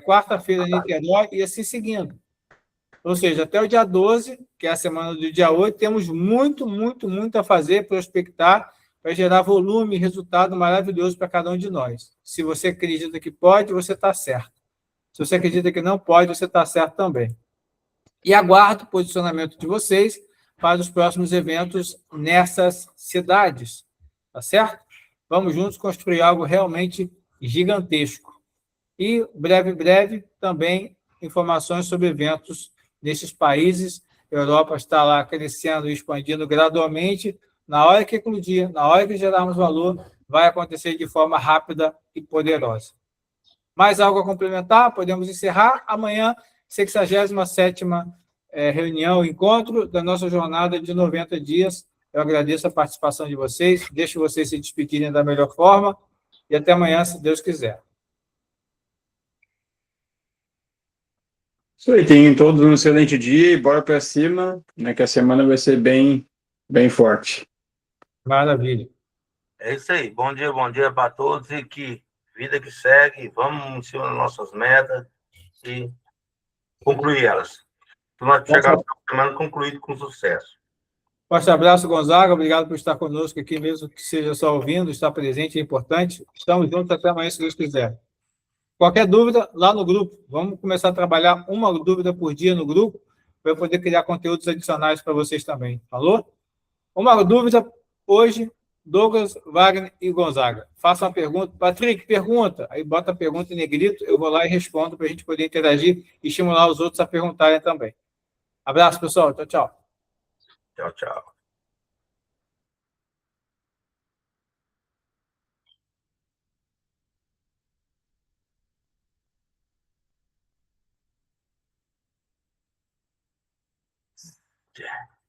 Quarta-feira, Niterói, e assim seguindo. Ou seja, até o dia 12, que é a semana do dia 8, temos muito a fazer, prospectar, para gerar volume e resultado maravilhoso para cada um de nós. Se você acredita que pode, você está certo. Se você acredita que não pode, você está certo também. E aguardo o posicionamento de vocês para os próximos eventos nessas cidades. Tá certo? Vamos juntos construir algo realmente gigantesco. E, breve, também informações sobre eventos nesses países. A Europa está lá crescendo e expandindo gradualmente. Na hora que eclodir, na hora que gerarmos valor, vai acontecer de forma rápida e poderosa. Mais algo a complementar? Podemos encerrar. Amanhã, 67ª reunião, encontro da nossa jornada de 90 dias. Eu agradeço a participação de vocês, deixo vocês se despedirem da melhor forma e até amanhã, se Deus quiser. Isso aí, tenham todos um excelente dia e bora para cima, né, que a semana vai ser bem forte. Maravilha. É isso aí. Bom dia para todos e que vida que segue. Vamos em cima das nossas metas e concluir elas. Se nós chegarmos na semana concluído com sucesso. Forte abraço, Gonzaga. Obrigado por estar conosco aqui, mesmo que seja só ouvindo, estar presente é importante. Estamos juntos até amanhã, se Deus quiser. Qualquer dúvida, lá no grupo. Vamos começar a trabalhar uma dúvida por dia no grupo, para eu poder criar conteúdos adicionais para vocês também. Falou? Uma dúvida hoje, Douglas, Wagner e Gonzaga. Faça uma pergunta. Patrick, pergunta. Aí bota a pergunta em negrito, eu vou lá e respondo para a gente poder interagir e estimular os outros a perguntarem também. Abraço, pessoal. Tchau, tchau. Tchau, tchau. Yeah.